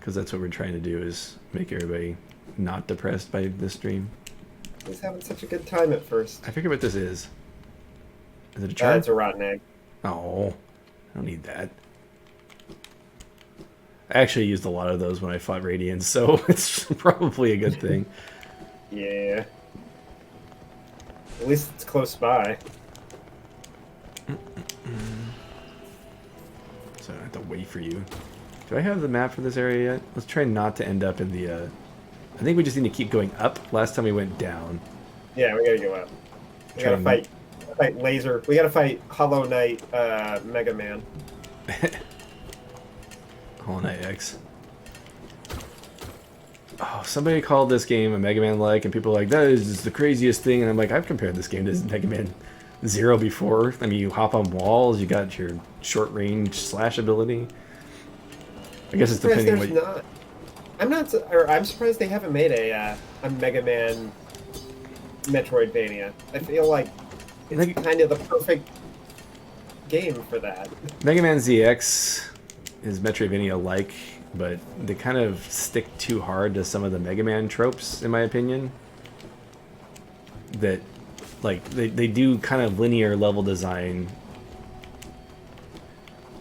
because that's what we're trying to do, is make everybody not depressed by this stream. I was having such a good time at first. I forget what this is. Is it a charm? It's a rotten egg. Oh, I don't need that. I actually used a lot of those when I fought Radiants, so it's probably a good thing. Yeah. At least it's close by. So I have to wait for you. Do I have the map for this area yet? Let's try not to end up in the... I think we just need to keep going up. Last time we went down. Yeah, we gotta go up. We gotta fight Laser. We gotta fight Hollow Knight Mega Man. Hollow Knight X. Oh, somebody called this game a Mega Man-like, and people are like, that is the craziest thing. And I'm like, I've compared this game to Mega Man Zero before. I mean, you hop on walls, you got your short-range slash ability. I guess it's depending what... Not. I'm surprised they haven't made a Mega Man Metroidvania. I feel like it's kind of the perfect game for that. Mega Man ZX is Metroidvania-like, but they kind of stick too hard to some of the Mega Man tropes, in my opinion. That, like, they do kind of linear level design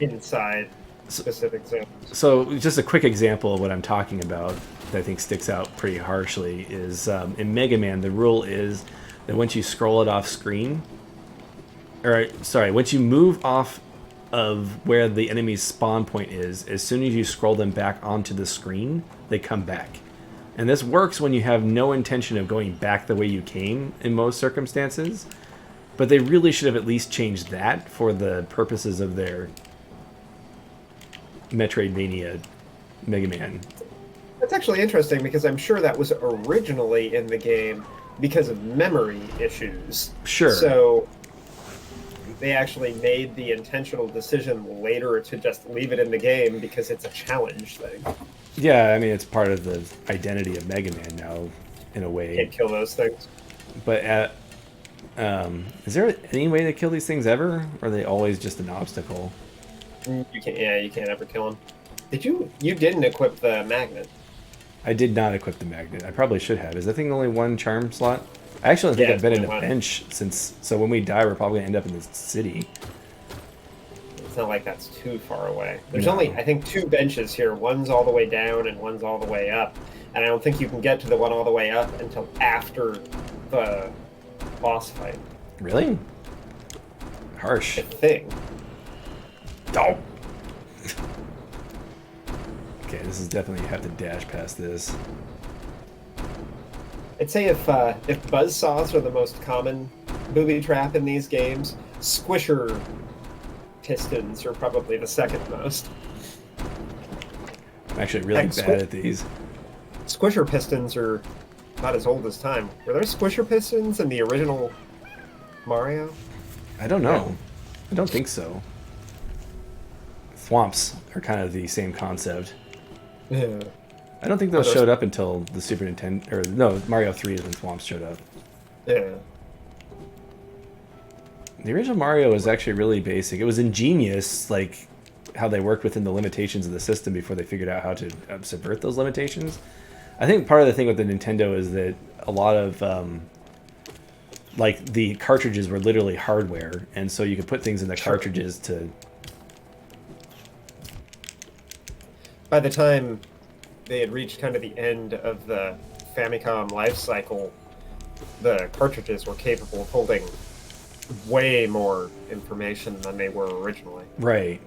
inside specific zones. So, just a quick example of what I'm talking about that I think sticks out pretty harshly is in Mega Man, the rule is that once you scroll it off screen, or sorry, once you move off of where the enemy's spawn point is, as soon as you scroll them back onto the screen, they come back. And this works when you have no intention of going back the way you came in most circumstances, but they really should have at least changed that for the purposes of their Metroidvania Mega Man. That's actually interesting because I'm sure that was originally in the game because of memory issues. Sure. So they actually made the intentional decision later to just leave it in the game because it's a challenge thing. Yeah, I mean, it's part of the identity of Mega Man now, in a way. Can't kill those things. But is there any way to kill these things ever, or are they always just an obstacle? You can't. Yeah, you can't ever kill them. Did you? You didn't equip the magnet. I did not equip the magnet. I probably should have. Is that thing only one charm slot? I actually think I've been in a bench since. So when we die, we're probably gonna end up in this city. It's not like that's too far away. There's only, I think, 2 benches here. One's all the way down and one's all the way up. And I don't think you can get to the one all the way up until after the boss fight. Really? Harsh. I think. Oh. Okay, this is definitely, you have to dash past this. I'd say if buzzsaws are the most common booby trap in these games, squisher pistons are probably the second most. I'm actually really bad at these. Squisher pistons are not as old as time. Were there squisher pistons in the original Mario? I don't know. I don't think so. Thwomps are kind of the same concept. Yeah. I don't think those showed up until the Super Nintendo, or no, Mario 3 is when Thwomps showed up. Yeah. The original Mario was actually really basic. It was ingenious, like, how they worked within the limitations of the system before they figured out how to subvert those limitations. I think part of the thing with the Nintendo is that a lot of, like, the cartridges were literally hardware, and so you could put things in the cartridges to... By the time they had reached kind of the end of the Famicom life cycle, the cartridges were capable of holding way more information than they were originally. Right.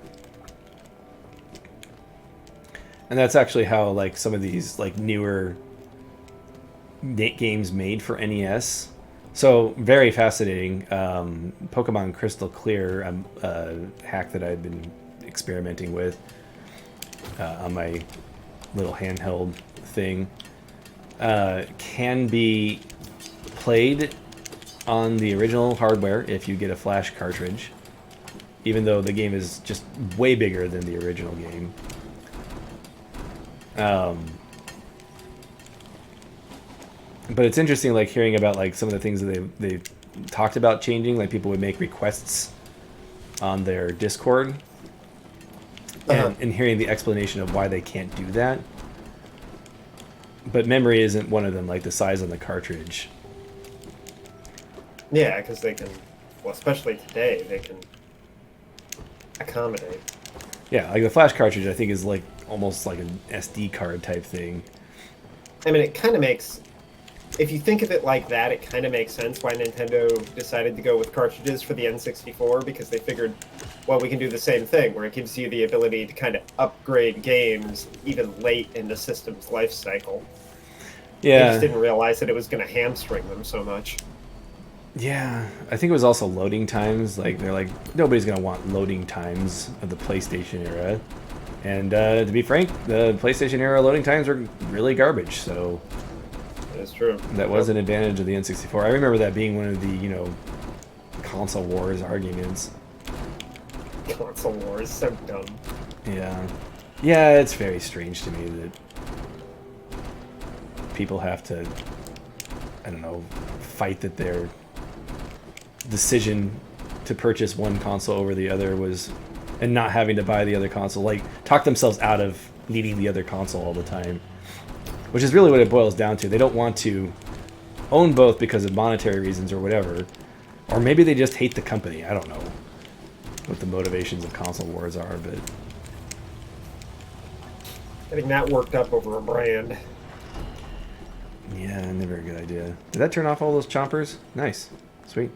And that's actually how, like, some of these, like, newer games made for NES. So, very fascinating. Pokemon Crystal Clear, a hack that I've been experimenting with on my little handheld thing, can be played on the original hardware if you get a flash cartridge, even though the game is just way bigger than the original game. But it's interesting, like, hearing about, like, some of the things that they talked about changing. Like, people would make requests on their Discord, and hearing the explanation of why they can't do that. But memory isn't one of them, like the size on the cartridge. Yeah, because they can, well, especially today, they can accommodate. Yeah, like the flash cartridge, I think is like almost like an SD card type thing. I mean, it kind of makes, if you think of it like that, it kind of makes sense why Nintendo decided to go with cartridges for the N64, because they figured, well, we can do the same thing, where it gives you the ability to kind of upgrade games even late in the system's life cycle. Yeah. They just didn't realize that it was going to hamstring them so much. Yeah, I think it was also loading times. Like, they're like, nobody's going to want loading times of the PlayStation era. And to be frank, the PlayStation era loading times are really garbage, so... That's true. That was an advantage of the N64. I remember that being one of the, you know, console wars arguments. Console wars, so dumb. Yeah. Yeah, it's very strange to me that people have to, I don't know, fight that their decision to purchase one console over the other was, and not having to buy the other console, like, talk themselves out of needing the other console all the time. Which is really what it boils down to. They don't want to own both because of monetary reasons or whatever. Or maybe they just hate the company. I don't know what the motivations of console wars are, but... Getting that worked up over a brand. Yeah, never a good idea. Did that turn off all those chompers? Nice. Sweet.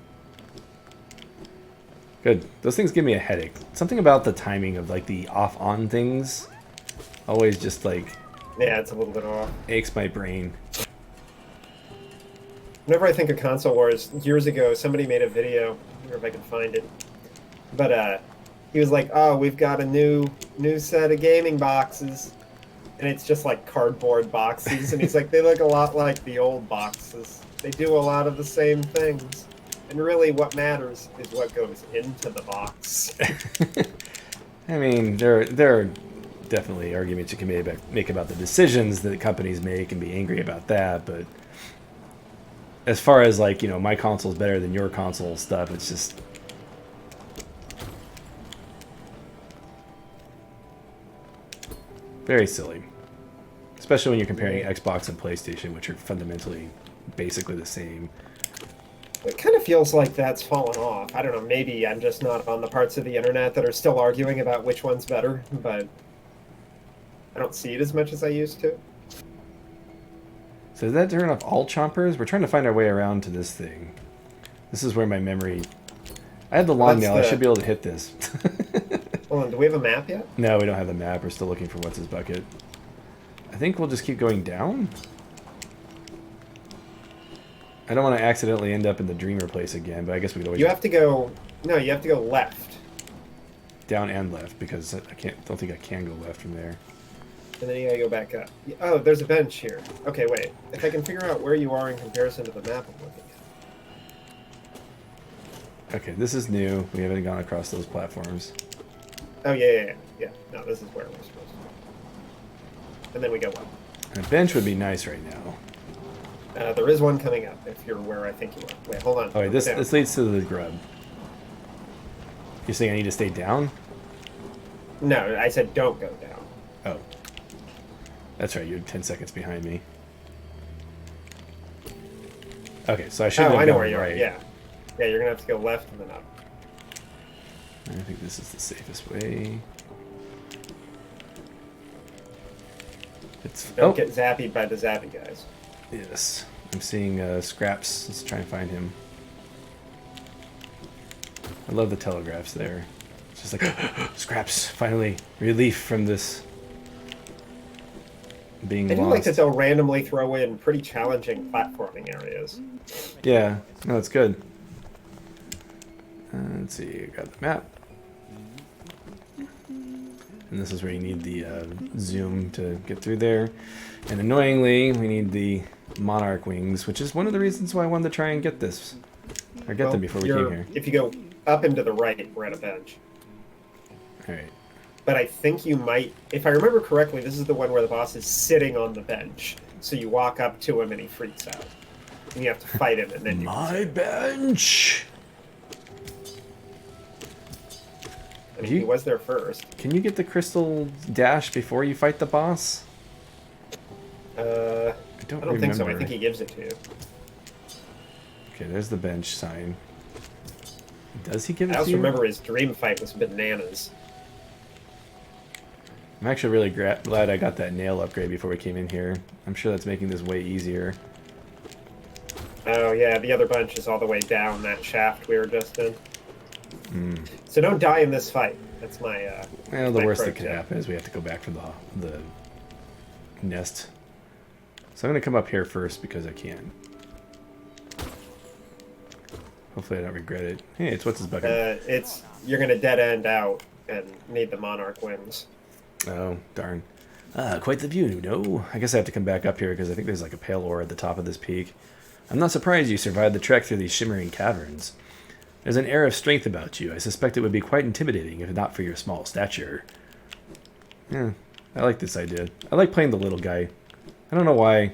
Good. Those things give me a headache. Something about the timing of, like, the off-on things always just, like... Yeah, it's a little bit off. Aches my brain. Whenever I think of console wars, years ago, somebody made a video. I wonder if I can find it. But he was like, "Oh, we've got a new set of gaming boxes," and it's just like cardboard boxes. And he's like, "They look a lot like the old boxes. They do a lot of the same things. And really, what matters is what goes into the box." I mean, there are definitely arguments you can make about the decisions that companies make and be angry about that, but as far as, like, you know, my console's better than your console stuff, it's just... very silly. Especially when you're comparing Xbox and PlayStation, which are fundamentally basically the same. It kind of feels like that's fallen off. I don't know, maybe I'm just not on the parts of the internet that are still arguing about which one's better, but I don't see it as much as I used to. So did that turn off all chompers? We're trying to find our way around to this thing. This is where my memory... I have the long nail. I should be able to hit this. Hold on, do we have a map yet? No, we don't have the map. We're still looking for what's his bucket. I think we'll just keep going down. I don't want to accidentally end up in the dreamer place again, but I guess we could always... You have to go... No, you have to go left. Down and left, because I don't think I can go left from there. And then you gotta go back up. Oh, there's a bench here. Okay, wait. If I can figure out where you are in comparison to the map I'm looking at. Okay, this is new. We haven't gone across those platforms. Oh, yeah. No, this is where we're supposed to go. And then we go up. A bench would be nice right now. There is one coming up, if you're where I think you are. Wait, hold on. Oh, wait, this leads to the grub. You're saying I need to stay down? No, I said don't go down. Oh. That's right, you're 10 seconds behind me. Okay, so I should have I know gone where you are, right. yeah. Yeah, you're gonna have to go left and then up. I think this is the safest way. Don't get zapped by the zappy guys. Yes. I'm seeing Scraps. Let's try and find him. I love the telegraphs there. It's just like, Scraps, finally, relief from this being I do lost. like that they'll randomly throw in pretty challenging platforming areas. Yeah, no, it's good. Let's see, I got the map. And this is where you need the zoom to get through there. And annoyingly, we need the Monarch wings, which is one of the reasons why I wanted to try and get this. Or get them before we came here. If you go up and to the right, we're at a bench. Alright. But I think you might, if I remember correctly, this is the one where the boss is sitting on the bench. So you walk up to him and he freaks out. And you have to fight him and then you My bench! I mean, he was there first. Can you get the crystal dash before you fight the boss? don't I don't remember. think so. I think he gives it to you. Okay, there's the bench sign. Does he give it I to also you? remember his dream fight was bananas. I'm actually really glad I got that nail upgrade before we came in here. I'm sure that's making this way easier. Oh yeah, the other bunch is all the way down that shaft we were just in. Mm. So don't die in this fight. That's my. Well, the my worst pro that could tip. happen is we have to go back for the nest. So I'm gonna come up here first because I can. Hopefully I don't regret it. Hey, it's what's his bucket? You're gonna dead end out and need the monarch wings. Oh, darn. Ah, quite the view, no? I guess I have to come back up here because I think there's like a pale ore at the top of this peak. I'm not surprised you survived the trek through these shimmering caverns. There's an air of strength about you. I suspect it would be quite intimidating if not for your small stature. Yeah, I like this idea. I like playing the little guy. I don't know why.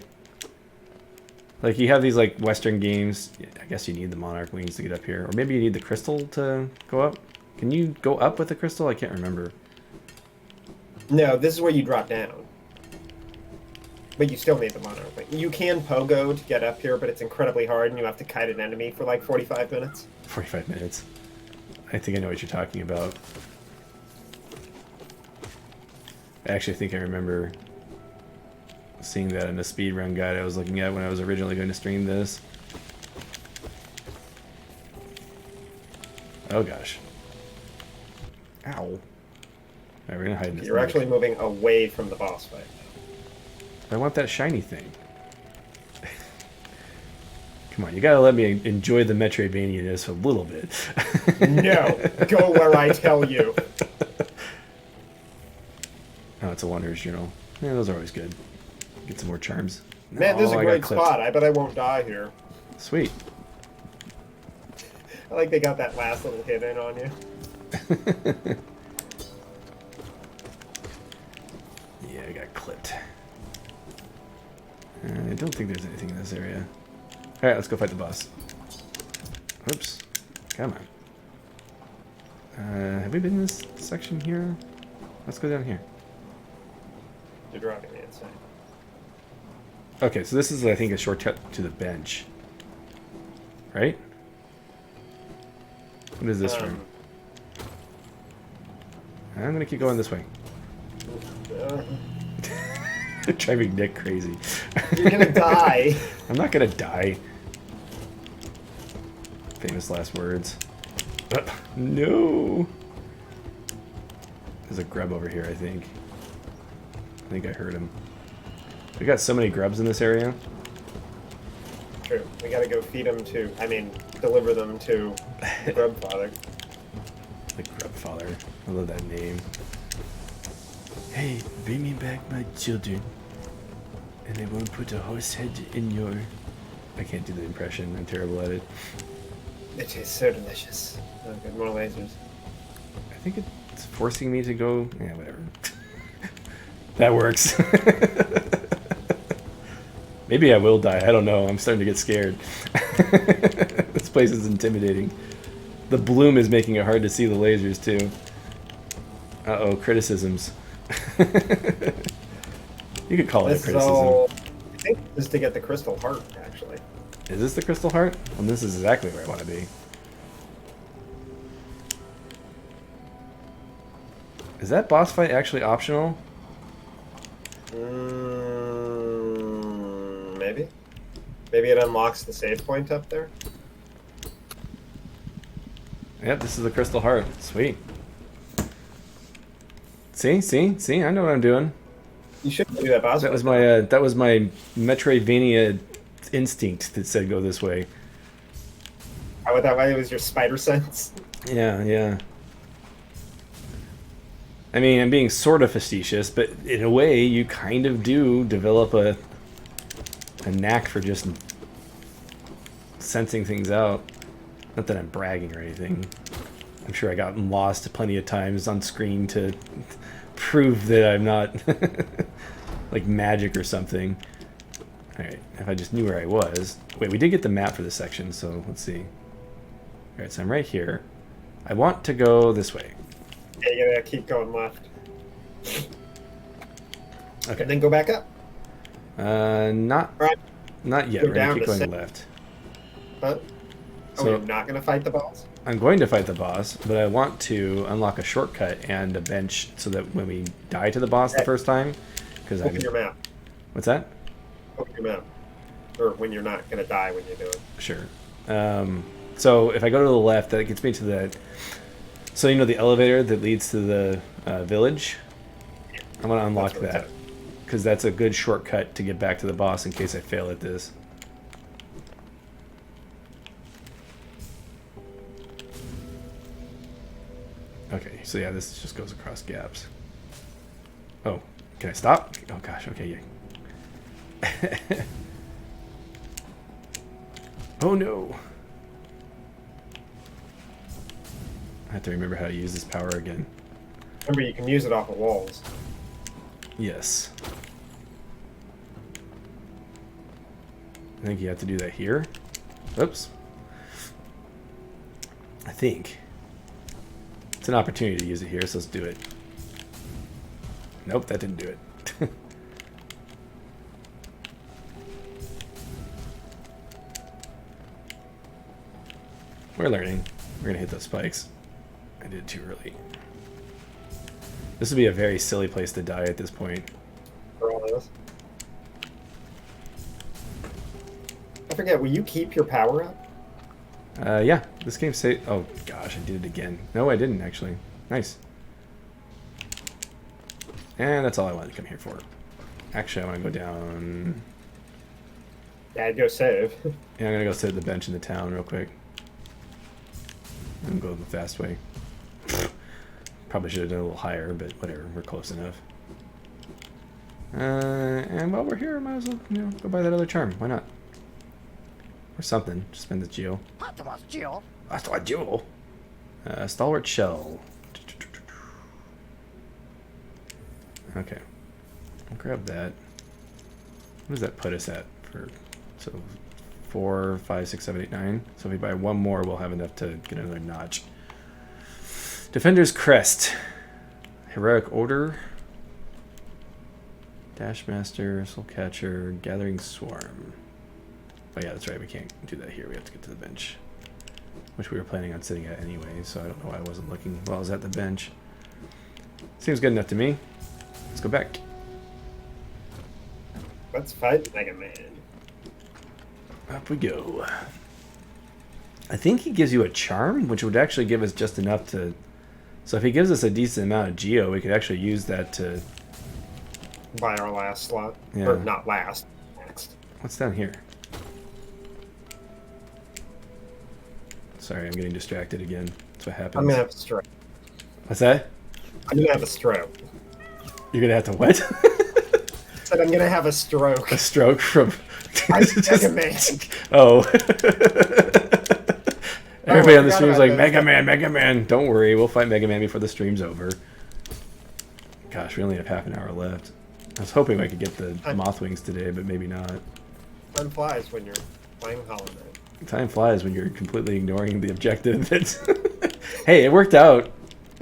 Like, you have these, like, Western games. I guess you need the monarch wings to get up here. Or maybe you need the crystal to go up. Can you go up with the crystal? I can't remember. No, this is where you drop down. But you still need the monarch wing. You can pogo to get up here, but it's incredibly hard, and you have to kite an enemy for like 45 minutes. 45 minutes. I think I know what you're talking about. I actually think I remember seeing that in a speedrun guide I was looking at when I was originally going to stream this. Oh gosh. Ow. Alright, we're gonna hide in this. You're actually moving away from the boss fight. I want that shiny thing. Come on, you gotta let me enjoy the Metroidvania-ness a little bit. No, go where I tell you. Oh, it's a Wanderer's Journal. Yeah, those are always good. Get some more charms. Man, this is Oh, a I got great clipped. spot. I bet I won't die here. Sweet. I like they got that last little hit in on you. Yeah, I got clipped. I don't think there's anything in this area. Alright, let's go fight the boss. Oops. Come on. Have we been in this section here? Let's go down here. You're driving me insane. Okay, so this is, I think, a shortcut to the bench. Right? What is this room? I'm gonna keep going this way. Driving Nick crazy. You're gonna die. I'm not gonna die. Famous last words. No. There's a grub over here, I think. I think I heard him. We got so many grubs in this area. True. We gotta go feed them to, deliver them to the Grub Father. The grub father. I love that name. Hey, bring me back my children. And I won't put a horse head in your... I can't do the impression. I'm terrible at it. It tastes so delicious. Oh, good, more lasers. I think it's forcing me to go... Yeah, whatever. That works. Maybe I will die. I don't know. I'm starting to get scared. This place is intimidating. The bloom is making it hard to see the lasers, too. Uh-oh, criticisms. You could call it a criticism. All, I think this is to get the crystal heart, actually. Is this the crystal heart? Well, this is exactly where I want to be. Is that boss fight actually optional? Maybe. Maybe it unlocks the save point up there. Yep, this is the crystal heart. Sweet. See? I know what I'm doing. You should do that boss That fight. was my Metroidvania instinct that said go this way. I went that way. It was your spider sense. Yeah. I mean, I'm being sort of facetious, but in a way, you kind of do develop a knack for just sensing things out. Not that I'm bragging or anything. I'm sure I got lost plenty of times on screen to prove that I'm not like magic or something. Alright, if I just knew where I was. Wait, we did get the map for this section, so let's see. Alright, so I'm right here. I want to go this way. Yeah, you gotta keep going left. Okay. And then go back up. Not Right. not yet. Go We're gonna down keep to going six. left. But So- you're not gonna fight the boss? I'm going to fight the boss, but I want to unlock a shortcut and a bench so that when we die to the boss the Okay. first time, because Open your map. What's that? Open your map. Or when you're not gonna die when you do it. Sure. So if I go to the left, that gets me to the. So you know the elevator that leads to the village. I want to unlock That's what that because that's a good shortcut to get back to the boss in case I fail at this. Okay, so yeah, this just goes across gaps. Oh, can I stop? Oh gosh, okay, yeah. Oh no. I have to remember how to use this power again. Remember, you can use it off of walls. Yes. I think you have to do that here. Oops. I think. It's an opportunity to use it here, so let's do it. Nope, that didn't do it. We're learning. We're gonna hit those spikes. I did it too early. This would be a very silly place to die at this point. For all of us. I forget, will you keep your power up? Yeah, this game say. Oh gosh, I did it again. No, I didn't actually. Nice. And that's all I wanted to come here for. Actually, I want to go down. Yeah, I'd go save. Yeah, I'm gonna go sit at the bench in the town real quick. I'm going the fast way. Probably should have done a little higher, but whatever. We're close enough. And while we're here, might as well, go buy that other charm. Why not? Or something. Just spend the geo. That's what geo. Stalwart shell. Okay. I'll grab that. What does that put us at for? So 4, 5, 6, 7, 8, 9. So if we buy one more, we'll have enough to get another notch. Defender's Crest. Heroic Order. Dashmaster, Soul Catcher, Gathering Swarm. Oh yeah, that's right, we can't do that here. We have to get to the bench. Which we were planning on sitting at anyway, so I don't know why I wasn't looking while I was at the bench. Seems good enough to me. Let's go back. Let's fight Mega Man. Up we go. I think he gives you a charm, which would actually give us just enough to... So if he gives us a decent amount of geo, we could actually use that to... Buy our last slot. Yeah. Or not last. Next. What's down here? Sorry, I'm getting distracted again. That's what happens. I'm gonna have a stroke. What's that? I'm gonna have a stroke. You're gonna have to what? Said I'm gonna have a stroke. A stroke from... Mega Man. Oh. Everybody on the forgot stream's about like, that. Mega Man, Mega Man. Don't worry, we'll fight Mega Man before the stream's over. Gosh, we only have half an hour left. I was hoping I could get the moth wings today, but maybe not. Time flies when you're playing Hollow Knight. Time flies when you're completely ignoring the objective. Hey, it worked out.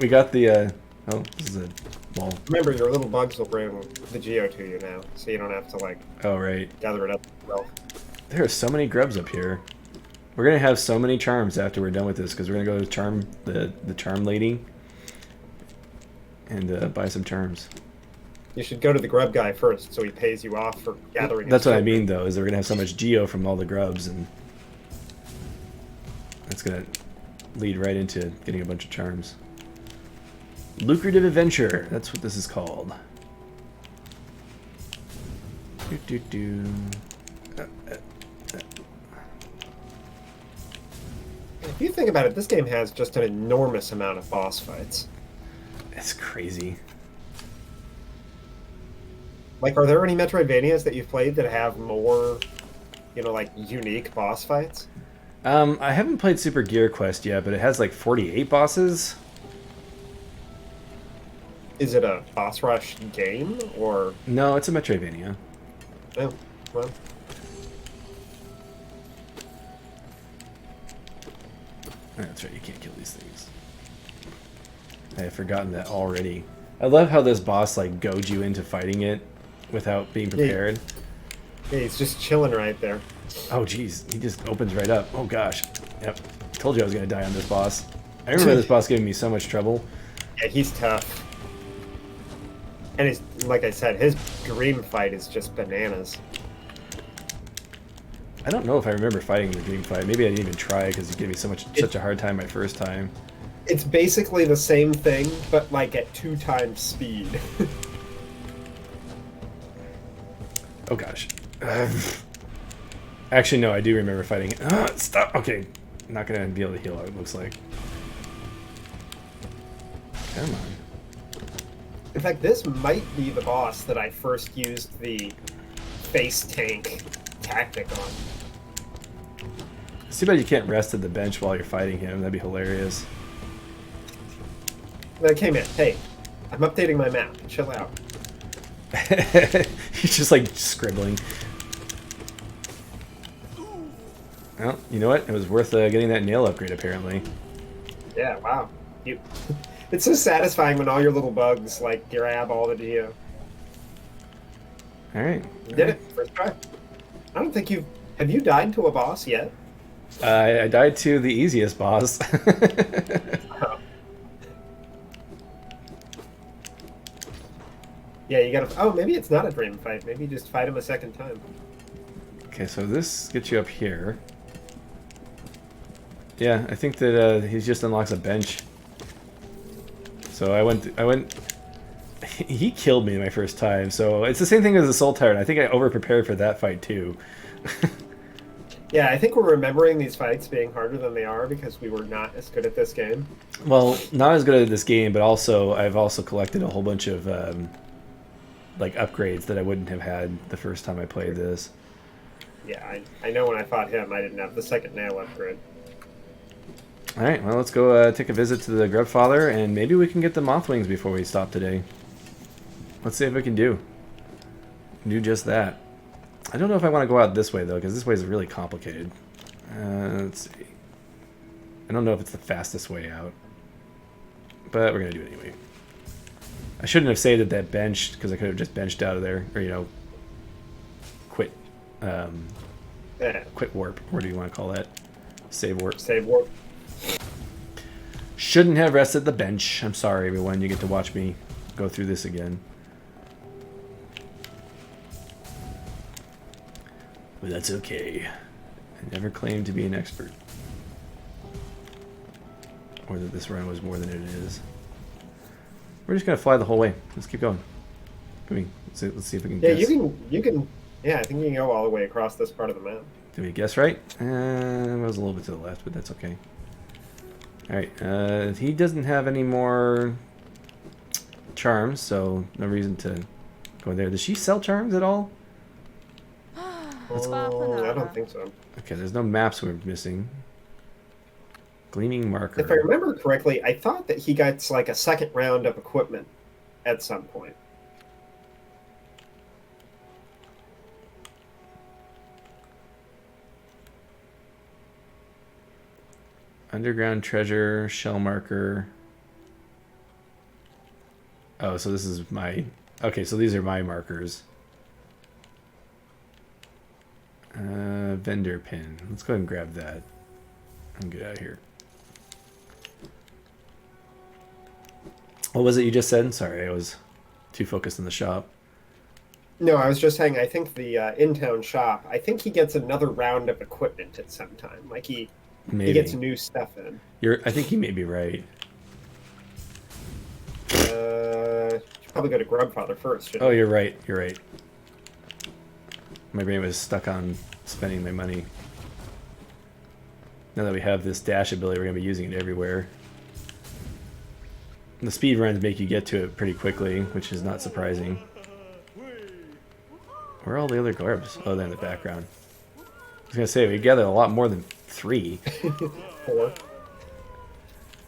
We got the, oh, this is a wall. Remember, your little bugs will bring the geo to you now, so you don't have to, like, Oh, right. gather it up yourself. There are so many grubs up here. We're going to have so many charms after we're done with this, because we're going to go to charm the charm lady and buy some charms. You should go to the grub guy first, so he pays you off for gathering. That's his what I children. mean, though, is that we're going to have so much geo from all the grubs, and that's going to lead right into getting a bunch of charms. Lucrative Adventure, that's what this is called. If you think about it, this game has just an enormous amount of boss fights. It's crazy. Like, are there any Metroidvanias that you've played that have more, like, unique boss fights? I haven't played Super Gear Quest yet, but it has like 48 bosses. Is it a boss rush game, or... No, it's a Metroidvania. No, well... That's right, you can't kill these things. I had forgotten that already. I love how this boss like goads you into fighting it without being prepared. Yeah, he's just chilling right there. Oh, jeez. He just opens right up. Oh, gosh. Yep. Told you I was going to die on this boss. I remember this boss giving me so much trouble. Yeah, he's tough. And his, like I said, his dream fight is just bananas. I don't know if I remember fighting the dream fight. Maybe I didn't even try because he gave me such a hard time my first time. It's basically the same thing, but like at 2 times speed. Oh, gosh. Actually, no, I do remember fighting it. Stop. Okay. I'm not going to be able to heal, it looks like. Come on. In fact, this might be the boss that I first used the face tank tactic on. Too bad you can't rest at the bench while you're fighting him. That'd be hilarious. And I came in. Hey, I'm updating my map. Chill out. He's just like scribbling. Well, you know what? It was worth getting that nail upgrade, apparently. Yeah, wow. You. It's so satisfying when all your little bugs like grab all the geo. All right. You did it first try. I don't think have you died to a boss yet? I died to the easiest boss. Oh. Yeah, you gotta. Oh, maybe it's not a dream fight. Maybe you just fight him a second time. Okay, so this gets you up here. Yeah, I think that he just unlocks a bench. So I went. He killed me my first time, so it's the same thing as the Soul Tyrant. I think I over-prepared for that fight too. Yeah, I think we're remembering these fights being harder than they are because we were not as good at this game. Well, not as good at this game, but also I've also collected a whole bunch of like upgrades that I wouldn't have had the first time I played this. Yeah, I know when I fought him, I didn't have the second nail upgrade. All right, well, let's go take a visit to the Grubfather, and maybe we can get the Mothwings before we stop today. Let's see if we can do just that. I don't know if I want to go out this way, though, because this way is really complicated. Let's see. I don't know if it's the fastest way out, but we're going to do it anyway. I shouldn't have saved at that bench, because I could have just benched out of there, or, you know, quit warp. What do you want to call that? Save warp. Save warp. Shouldn't have rested the bench. I'm sorry, everyone. You get to watch me go through this again. But that's okay. I never claimed to be an expert. Or that this run was more than it is. We're just going to fly the whole way. Let's keep going. Let's see if we can guess. You can. Yeah, I think you can go all the way across this part of the map. Did we guess right? It was a little bit to the left, but that's okay. Alright, he doesn't have any more charms, so no reason to go there. Does she sell charms at all? I don't think so. Okay, there's no maps we're missing. Gleaming marker. If I remember correctly, I thought that he gets like a second round of equipment at some point. Underground treasure, shell marker. Oh, so this is my... Okay, so these are my markers. Vendor pin. Let's go ahead and grab that. And get out of here. What was it you just said? Sorry, I was too focused on the shop. No, I was just saying, I think the in-town shop, I think he gets another round of equipment at some time. Like he gets new stuff in. I think you may be right. Should probably go to Grubfather first. Oh, you're right. You're right. My brain was stuck on spending my money. Now that we have this dash ability, we're going to be using it everywhere. The speed runs make you get to it pretty quickly, which is not surprising. Where are all the other Garbs? Oh, they're in the background. I was going to say, we gathered a lot more than 3. 4.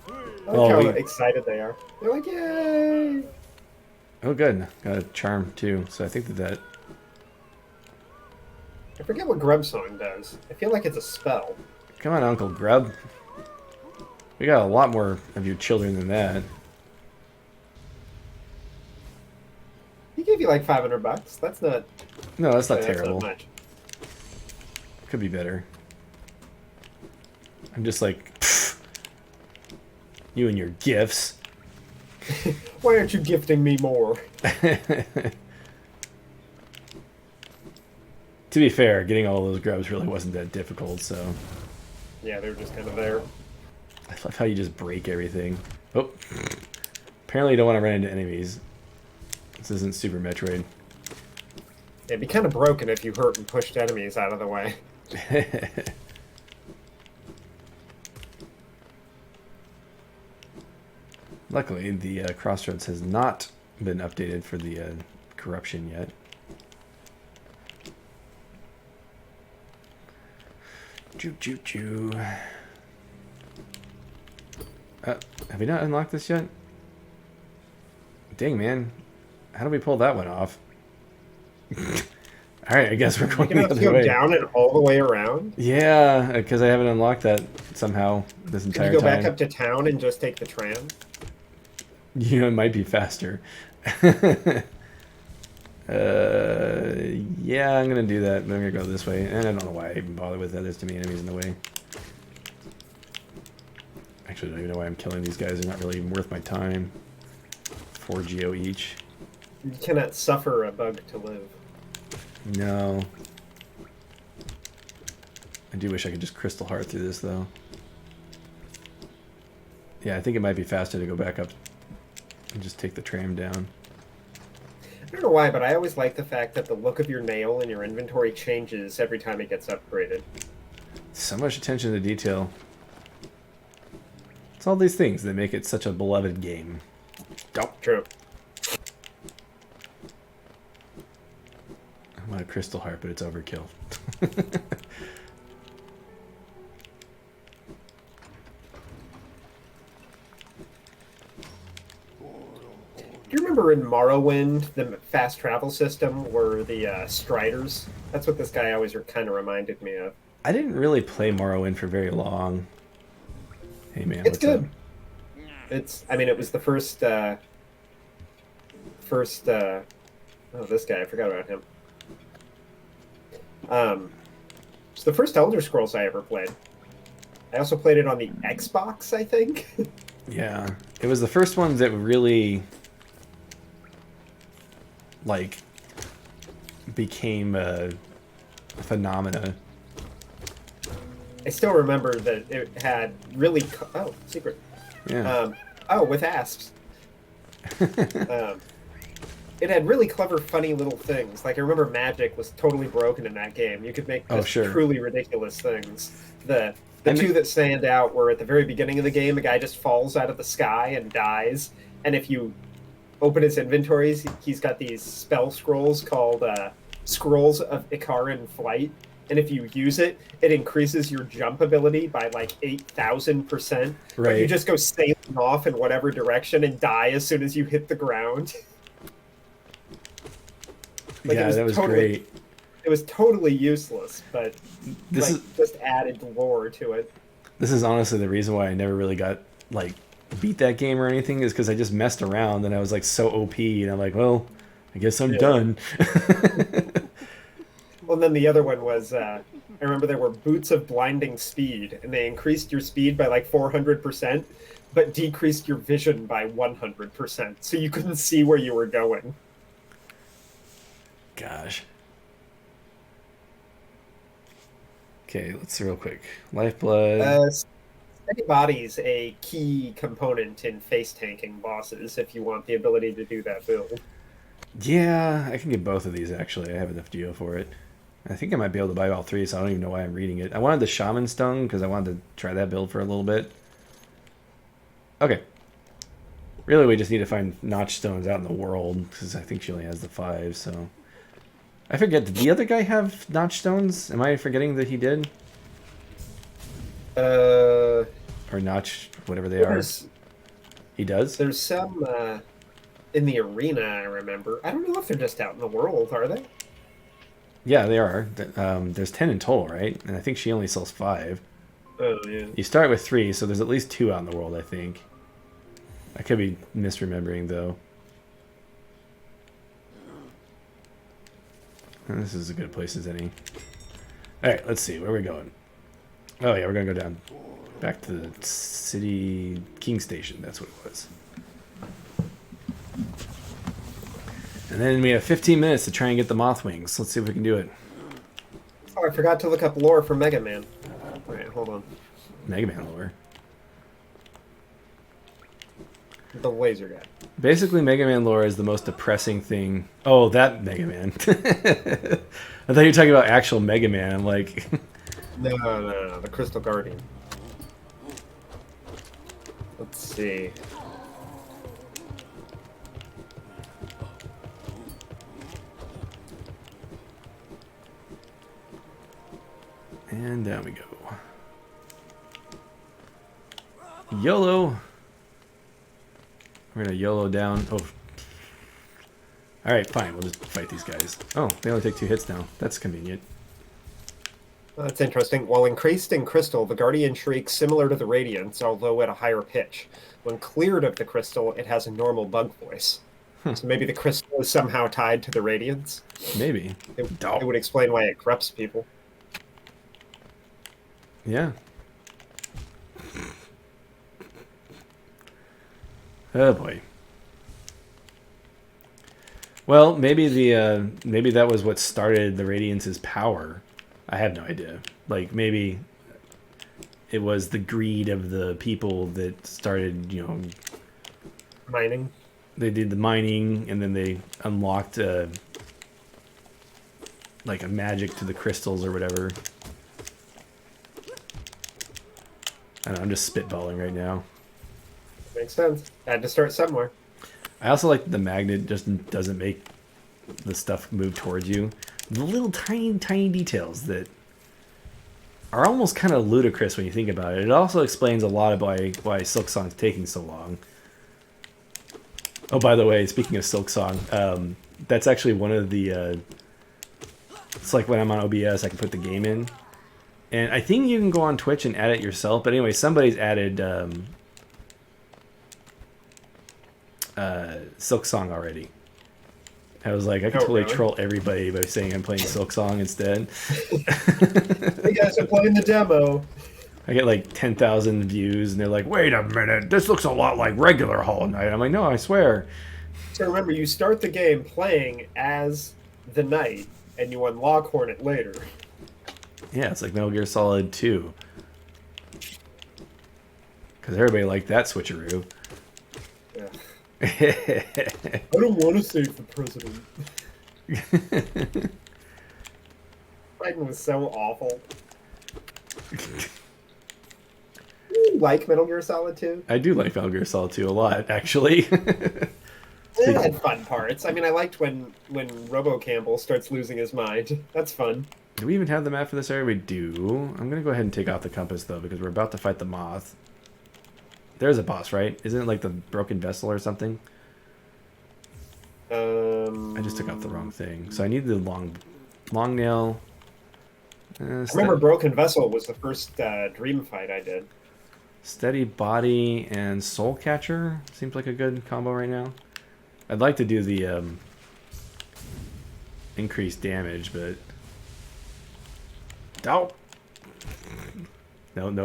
I like how excited they are. They're like, yay! Oh, good. Got a charm, too. So I think that... I forget what Grub Song does. I feel like it's a spell. Come on, Uncle Grub. We got a lot more of you children than that. He gave give you like $500. That's not. No, that's not That's terrible. not much. Could be better. I'm just like, pfft, you and your gifts. Why aren't you gifting me more? To be fair, getting all those grubs really wasn't that difficult, so... Yeah, they were just kind of there. I love how you just break everything. Oh. Apparently you don't want to run into enemies. This isn't Super Metroid. It'd be kind of broken if you hurt and pushed enemies out of the way. Luckily, the Crossroads has not been updated for the corruption yet. Choo choo choo. Have we not unlocked this yet? Dang, man. How do we pull that one off? Alright, I guess we're going the other way. Down and all the way around? Yeah, because I haven't unlocked that somehow this entire time. Can you go back up to town and just take the tram? You know, it might be faster. Yeah, I'm gonna do that, but I'm gonna go this way. And I don't know why I even bother with that. There's too many enemies in the way. Actually, I don't even know why I'm killing these guys. They're not really even worth my time. 4 geo each. You cannot suffer a bug to live. No. I do wish I could just crystal heart through this, though. Yeah, I think it might be faster to go back up and just take the tram down. I don't know why, but I always like the fact that the look of your nail in your inventory changes every time it gets upgraded. So much attention to detail. It's all these things that make it such a beloved game. Oh, true. I want a crystal heart, but it's overkill. Do you remember in Morrowind, the fast travel system were the Striders? That's what this guy always kind of reminded me of. I didn't really play Morrowind for very long. Hey man, it's what's good. up? I mean, it was the first, oh, this guy, I forgot about him. It's the first Elder Scrolls I ever played. I also played it on the Xbox, I think. Yeah, it was the first ones that really, like, became a phenomena. I still remember that it had really... Oh, secret. Yeah. With asps. It had really clever, funny little things. Like, I remember magic was totally broken in that game. You could make just truly ridiculous things. The two that stand out were at the very beginning of the game, a guy just falls out of the sky and dies. And if you open his inventories, he's got these spell scrolls called Scrolls of Ikaran Flight. And if you use it, it increases your jump ability by like 8,000%. Right. But you just go sailing off in whatever direction and die as soon as you hit the ground. Like, yeah, that was great. It was totally useless, but this is just added lore to it. This is honestly the reason why I never really got, like, beat that game or anything, is because I just messed around and I was like so OP and I'm like, well, I guess I'm done. Well, and then the other one was, I remember there were Boots of Blinding Speed, and they increased your speed by like 400%, but decreased your vision by 100%, so you couldn't see where you were going. Gosh. Okay, let's see real quick. Lifeblood. Steady body's a key component in face tanking bosses if you want the ability to do that build. Yeah, I can get both of these actually. I have enough geo for it. I think I might be able to buy all three, so I don't even know why I'm reading it. I wanted the Shaman Stone because I wanted to try that build for a little bit. Okay. Really, we just need to find Notch Stones out in the world because I think she only has the 5, so... I forget, did the other guy have Notch Stones? Am I forgetting that he did? Or Notch, whatever they are. He does? There's some in the arena, I remember. I don't know if they're just out in the world, are they? Yeah, they are. There's 10 in total, right? And I think she only sells 5. Oh, yeah. You start with 3, so there's at least 2 out in the world, I think. I could be misremembering, though. This is as good a place as any. Alright, let's see. Where are we going? Oh, yeah, we're going to go down back to the city King Station. That's what it was. And then we have 15 minutes to try and get the moth wings. Let's see if we can do it. Oh, I forgot to look up lore for Mega Man. Wait, hold on. Mega Man lore. The laser guy. Basically, Mega Man lore is the most depressing thing. Oh, that Mega Man. I thought you were talking about actual Mega Man. I'm like... No. The Crystal Guardian. Let's see. And down we go. YOLO. We're gonna YOLO down. Oh. Alright, fine. We'll just fight these guys. Oh, they only take 2 hits now. That's convenient. That's interesting. While increased in crystal, the Guardian shrieks similar to the Radiance, although at a higher pitch. When cleared of the crystal, it has a normal bug voice. So maybe the crystal is somehow tied to the Radiance? Maybe. It would explain why it corrupts people. Yeah. Oh boy. Well, maybe maybe that was what started the Radiance's power. I have no idea. Like maybe it was the greed of the people that started, you know, Mining. They did the mining, and then they unlocked like a magic to the crystals or whatever. I don't know, I'm just spitballing right now. Makes sense. Had to start somewhere. I also like the magnet just doesn't make the stuff move towards you. The little tiny details that are almost kind of ludicrous when you think about it. It also explains a lot about why Silk Song's taking so long. Oh, by the way, speaking of Silk Song, that's actually one of the... it's like when I'm on OBS, I can put the game in. And I think you can go on Twitch and add it yourself. But anyway, somebody's added Silk Song already. I was like, I could totally troll everybody by saying I'm playing Silk Song instead. Hey guys, I'm playing the demo. I get like 10,000 views, and they're like, wait a minute, this looks a lot like regular Hollow Knight. I'm like, no, I swear. So remember, you start the game playing as the Knight, and you unlock Hornet later. Yeah, it's like Metal Gear Solid 2. Because everybody liked that switcheroo. Yeah. I don't want to save the president. Biden was so awful. You like Metal Gear Solid 2? I do like Metal Gear Solid 2 a lot, actually. It had fun parts. I mean, I liked when Robo Campbell starts losing his mind. That's fun. Do we even have the map for this area? We do. I'm going to go ahead and take off the compass, though, because we're about to fight the moth. There's a boss, right? Isn't it like the broken vessel or something? I just took out the wrong thing. So I need the long nail. I remember Broken Vessel was the first dream fight I did. Steady Body and Soul Catcher seems like a good combo right now. I'd like to do the increased damage, but no,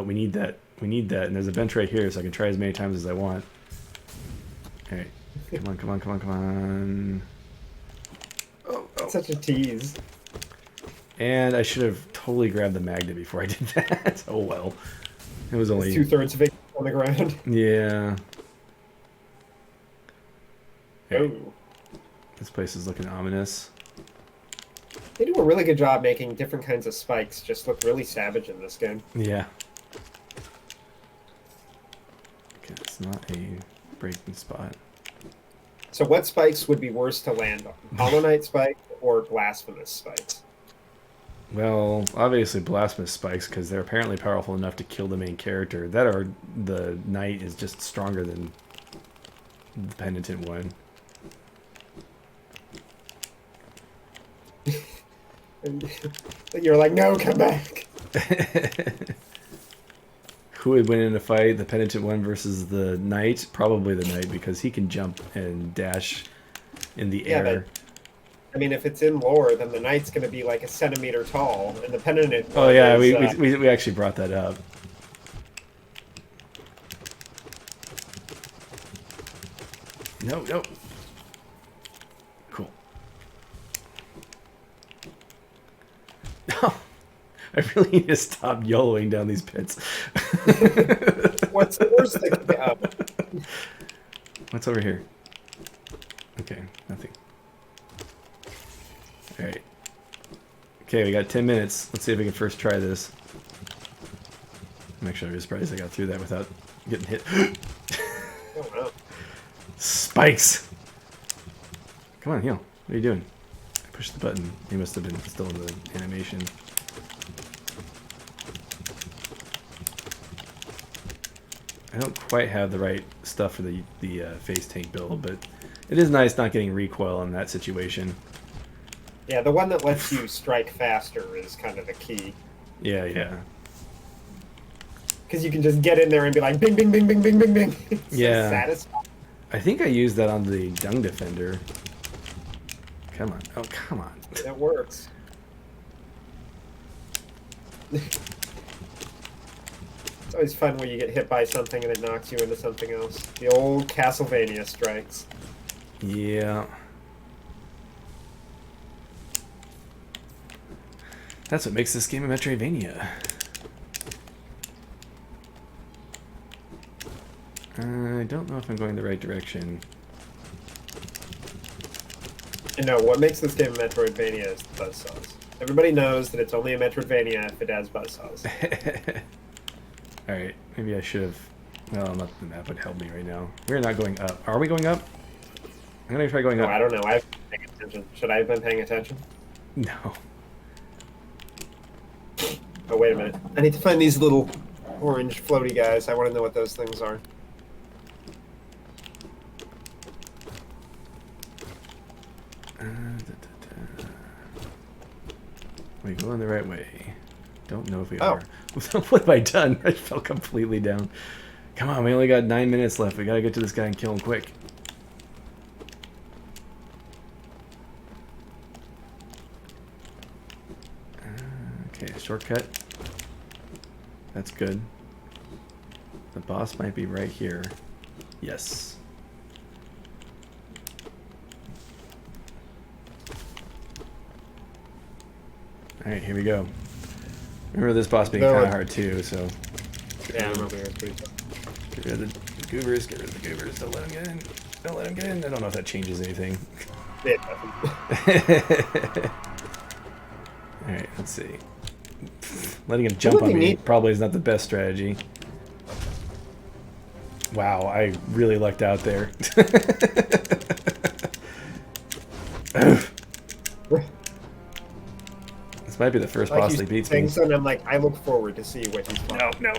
we need that. We need that, and there's a bench right here, so I can try as many times as I want. All right, come on. Oh. Such a tease. And I should have totally grabbed the magnet before I did that. Oh well. It was only 2/3 of it on the ground. Yeah. Oh. This place is looking ominous. They do a really good job making different kinds of spikes just look really savage in this game. Yeah. Okay, it's not a breaking spot. So what spikes would be worse to land on? Hollow Knight spike or Blasphemous spikes? Well, obviously Blasphemous spikes, because they're apparently powerful enough to kill the main character. That or the knight is just stronger than the penitent one. And you're like, no, come back. Who would win in a fight, the penitent one versus the knight? Probably the knight, because he can jump and dash in the air. I mean, if it's in lore, then the knight's going to be like a centimeter tall, and the penitent. Oh yeah, is, we actually brought that up. No. Cool. I really need to stop YOLOing down these pits. What's the worst thing? What's over here? Okay, nothing. Alright. Okay, we got 10 minutes. Let's see if we can first try this. I'm actually really surprised I got through that without getting hit. Oh, wow. Spikes! Come on, heal. What are you doing? I pushed the button. He must have been still in the animation. I don't quite have the right stuff for the face tank build, but it is nice not getting recoil in that situation. Yeah, the one that lets you strike faster is kind of the key. Yeah. Because you can just get in there and be like, bing, bing, bing, bing, bing, bing, bing. It's Yeah. so satisfying. I think I used that on the Dung Defender. Come on. Oh, come on. It works. It's always fun when you get hit by something and it knocks you into something else. The old Castlevania strikes. Yeah. That's what makes this game a Metroidvania. I don't know if I'm going the right direction. And no, what makes this game a Metroidvania is the buzzsaws. Everybody knows that it's only a Metroidvania if it has buzzsaws. Alright, maybe I should have... Well, not the map would help me right now. We're not going up. Are we going up? I'm gonna try going Oh, up. I don't know. I haven't been paying attention. Should I have been paying attention? No. Oh, wait a minute. I need to find these little orange floaty guys. I want to know what those things are. We going the right way. Don't know if we Oh. are. What have I done? I fell completely down. Come on, we only got 9 minutes left. We gotta get to this guy and kill him quick. Okay, shortcut. That's good. The boss might be right here. Yes. Alright, here we go. Remember this boss being kind of hard too, so... Yeah, I remember it was pretty tough. Get rid of the goobers, get rid of the goobers, don't let him get in. Don't let him get in. I don't know if that changes anything. It doesn't. Alright, let's see. Letting him jump on me probably is not the best strategy. Wow, I really lucked out there. This might be the first boss that beats me. And I'm like, I look forward to see what he's playing. No.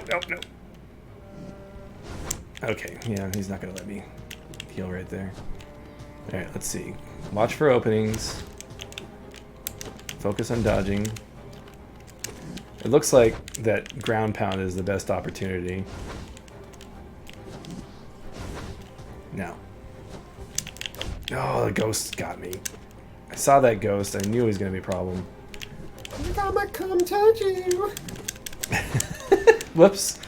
Okay, yeah, he's not gonna let me heal right there. Alright, let's see. Watch for openings. Focus on dodging. It looks like that ground pound is the best opportunity. No. Oh, the ghost got me. I saw that ghost. I knew it was going to be a problem. I'm gonna come touch you. Whoops.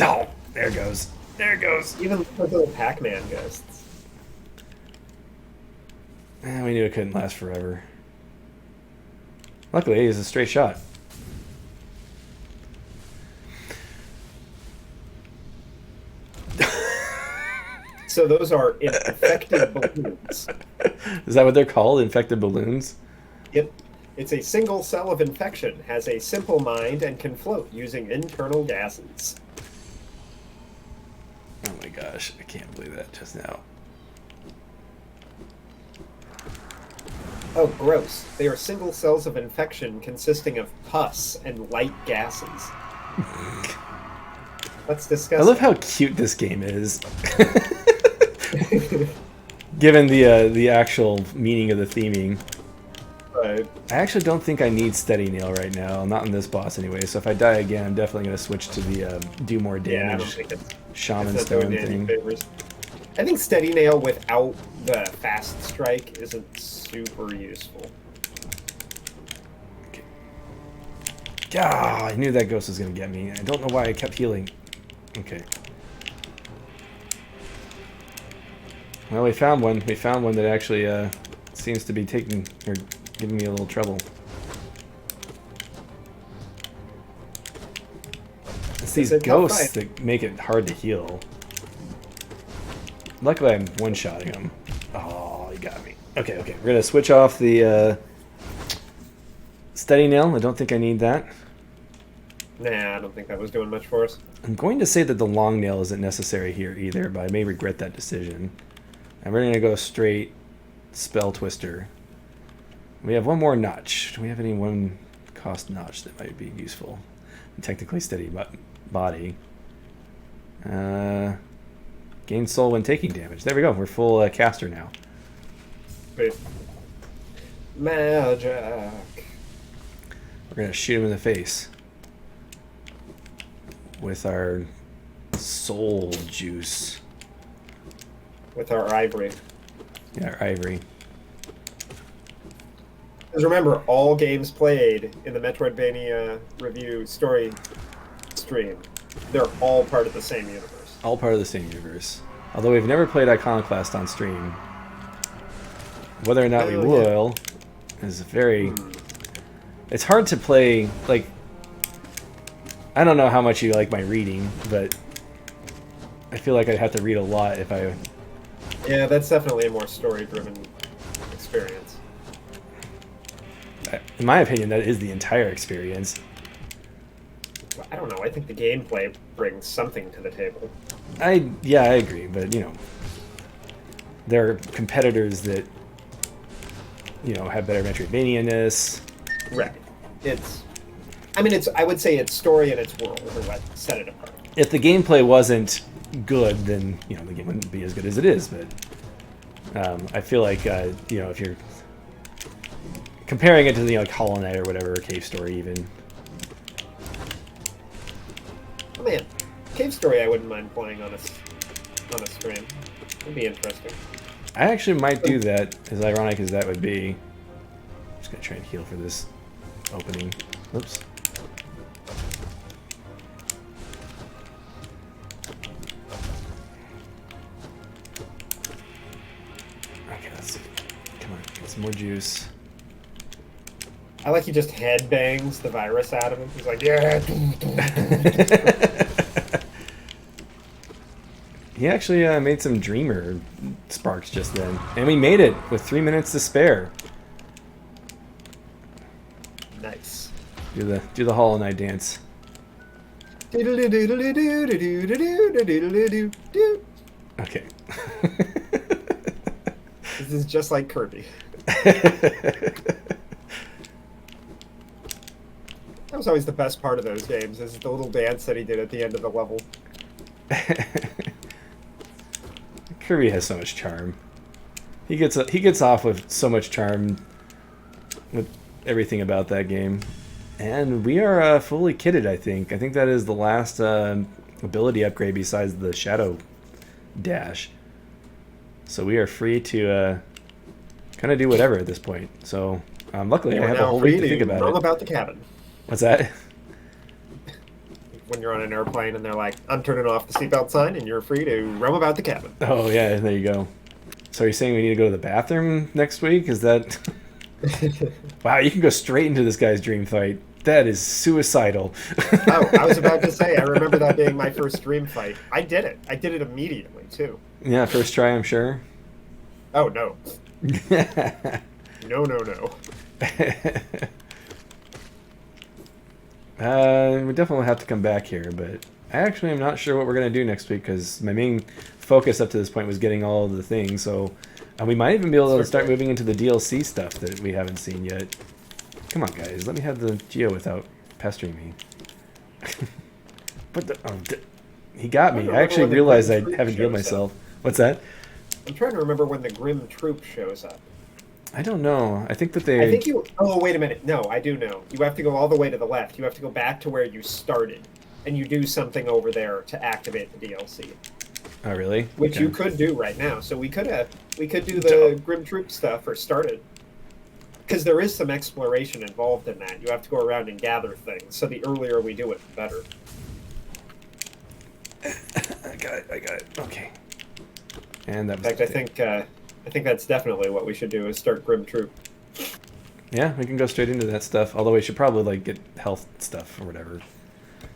Oh, there it goes. There it goes. Even those little Pac-Man ghosts. We knew it couldn't last forever. Luckily, it's a straight shot. So those are infected balloons. Is that what they're called? Infected balloons? Yep. It's a single cell of infection, has a simple mind, and can float using internal gases. Oh my gosh, I can't believe that just now. Oh, gross. They are single cells of infection consisting of pus and light gases. That's disgusting. I love how cute this game is. Given the actual meaning of the theming. Right. I actually don't think I need steady nail right now. Not in this boss anyway. So if I die again, I'm definitely going to switch to the do more damage Yeah, I don't think shaman it's not doing stone any thing. favors. I think steady nail without the fast strike isn't super useful. Okay. Ah, I knew that ghost was going to get me. I don't know why I kept healing. Okay. Well, we found one. We found one that actually seems to be taking or giving me a little trouble. It's these ghosts that make it hard to heal. Luckily, I'm one-shotting them. Oh, he got me. Okay, okay. We're going to switch off the steady nail. I don't think I need that. Nah, I don't think that was doing much for us. I'm going to say that the long nail isn't necessary here either, but I may regret that decision. And we're going to go straight spell twister. We have one more notch. Do we have any one-cost notch that might be useful? Technically steady body. Gain soul when taking damage. There we go. We're full caster now. Wait. Magic. We're going to shoot him in the face with our soul juice. With our ivory. Yeah, our ivory. Because remember, all games played in the Metroidvania review story stream, they're all part of the same universe. All part of the same universe. Although we've never played Iconoclast on stream. Whether or not we will is very... It's hard to play, like... I don't know how much you like my reading, but I feel like I'd have to read a lot if I... Yeah, that's definitely a more story-driven experience. In my opinion, that is the entire experience. I don't know. I think the gameplay brings something to the table. Yeah, I agree, but you know, there are competitors that have better Metroidvania-ness. Right. I would say its story and its world are what set it apart. If the gameplay wasn't good, then the game wouldn't be as good as it is. But I feel like if you're comparing it to like Hollow Knight or whatever, or Cave Story even. Oh man, Cave Story I wouldn't mind playing on a stream. It'd be interesting. I actually might do that, as ironic as that would be. I'm just gonna try and heal for this opening. Oops. Okay, let's see. Come on, get some more juice. I like he just headbangs the virus out of him. He's like, yeah. He actually made some Dreamer sparks just then. And we made it with 3 minutes to spare. Nice. Do the Hollow Knight dance. Okay. This is just like Kirby. That was always the best part of those games, is the little dance that he did at the end of the level. Kirby has so much charm. He gets off with so much charm with everything about that game. And we are fully kitted, I think. I think that is the last ability upgrade besides the Shadow Dash. So we are free to kind of do whatever at this point. So luckily I have a whole week to think about it. Roam about the cabin. What's that? When you're on an airplane and they're like, I'm turning off the seatbelt sign and you're free to roam about the cabin. Oh yeah, there you go. So are you saying we need to go to the bathroom next week? Is that... Wow, you can go straight into this guy's dream fight. That is suicidal. Oh, I was about to say, I remember that being my first dream fight. I did it. I did it immediately, too. Yeah, first try, I'm sure. Oh, no. No. We definitely have to come back here, but I actually am not sure what we're going to do next week, because my main focus up to this point was getting all of the things, so we might even be able to start moving into the DLC stuff that we haven't seen yet. Come on, guys, let me have the Geo without pestering me. He got me. I actually realized I haven't healed myself. What's that? I'm trying to remember when the Grim Troop shows up. I don't know. I think that they... I think you... Oh, wait a minute. No, I do know. You have to go all the way to the left. You have to go back to where you started. And you do something over there to activate the DLC. Oh, really? Which Okay. you could do right now. So we could do the Grim Troop stuff or start it. Because there is some exploration involved in that. You have to go around and gather things. So the earlier we do it, the better. I got it. Okay. And that In was fact, I think that's definitely what we should do is start Grim Troop. Yeah, we can go straight into that stuff. Although we should probably like get health stuff or whatever.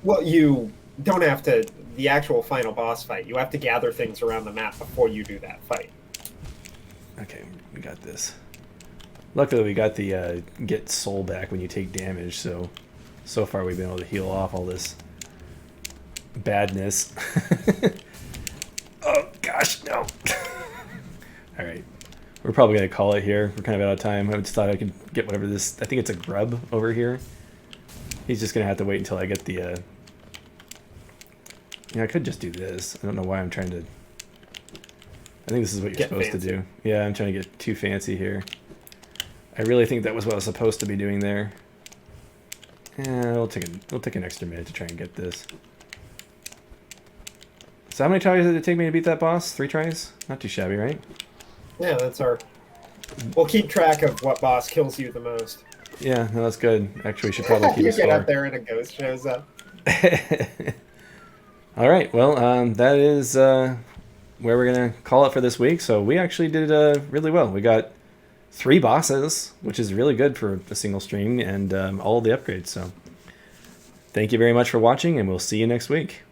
Well, you don't have to. The actual final boss fight, you have to gather things around the map before you do that fight. Okay, we got this. Luckily, we got the get soul back when you take damage. So far we've been able to heal off all this badness. Oh gosh, no. All right. We're probably going to call it here. We're kind of out of time. I just thought I could get whatever this... I think it's a grub over here. He's just going to have to wait until I get the... Yeah, I could just do this. I don't know why I'm trying to... I think this is what you're supposed to do. Yeah, I'm trying to get too fancy here. I really think that was what I was supposed to be doing there. Yeah, we'll take an extra minute to try and get this. So how many tries did it take me to beat that boss? 3 tries? Not too shabby, right? Yeah, that's our... We'll keep track of what boss kills you the most. Yeah, no, that's good. Actually, we should probably keep You a score. get up there and a ghost shows up. All right, well, that is where we're going to call it for this week. So we actually did really well. We got 3 bosses, which is really good for a single stream, and all the upgrades. So thank you very much for watching, and we'll see you next week.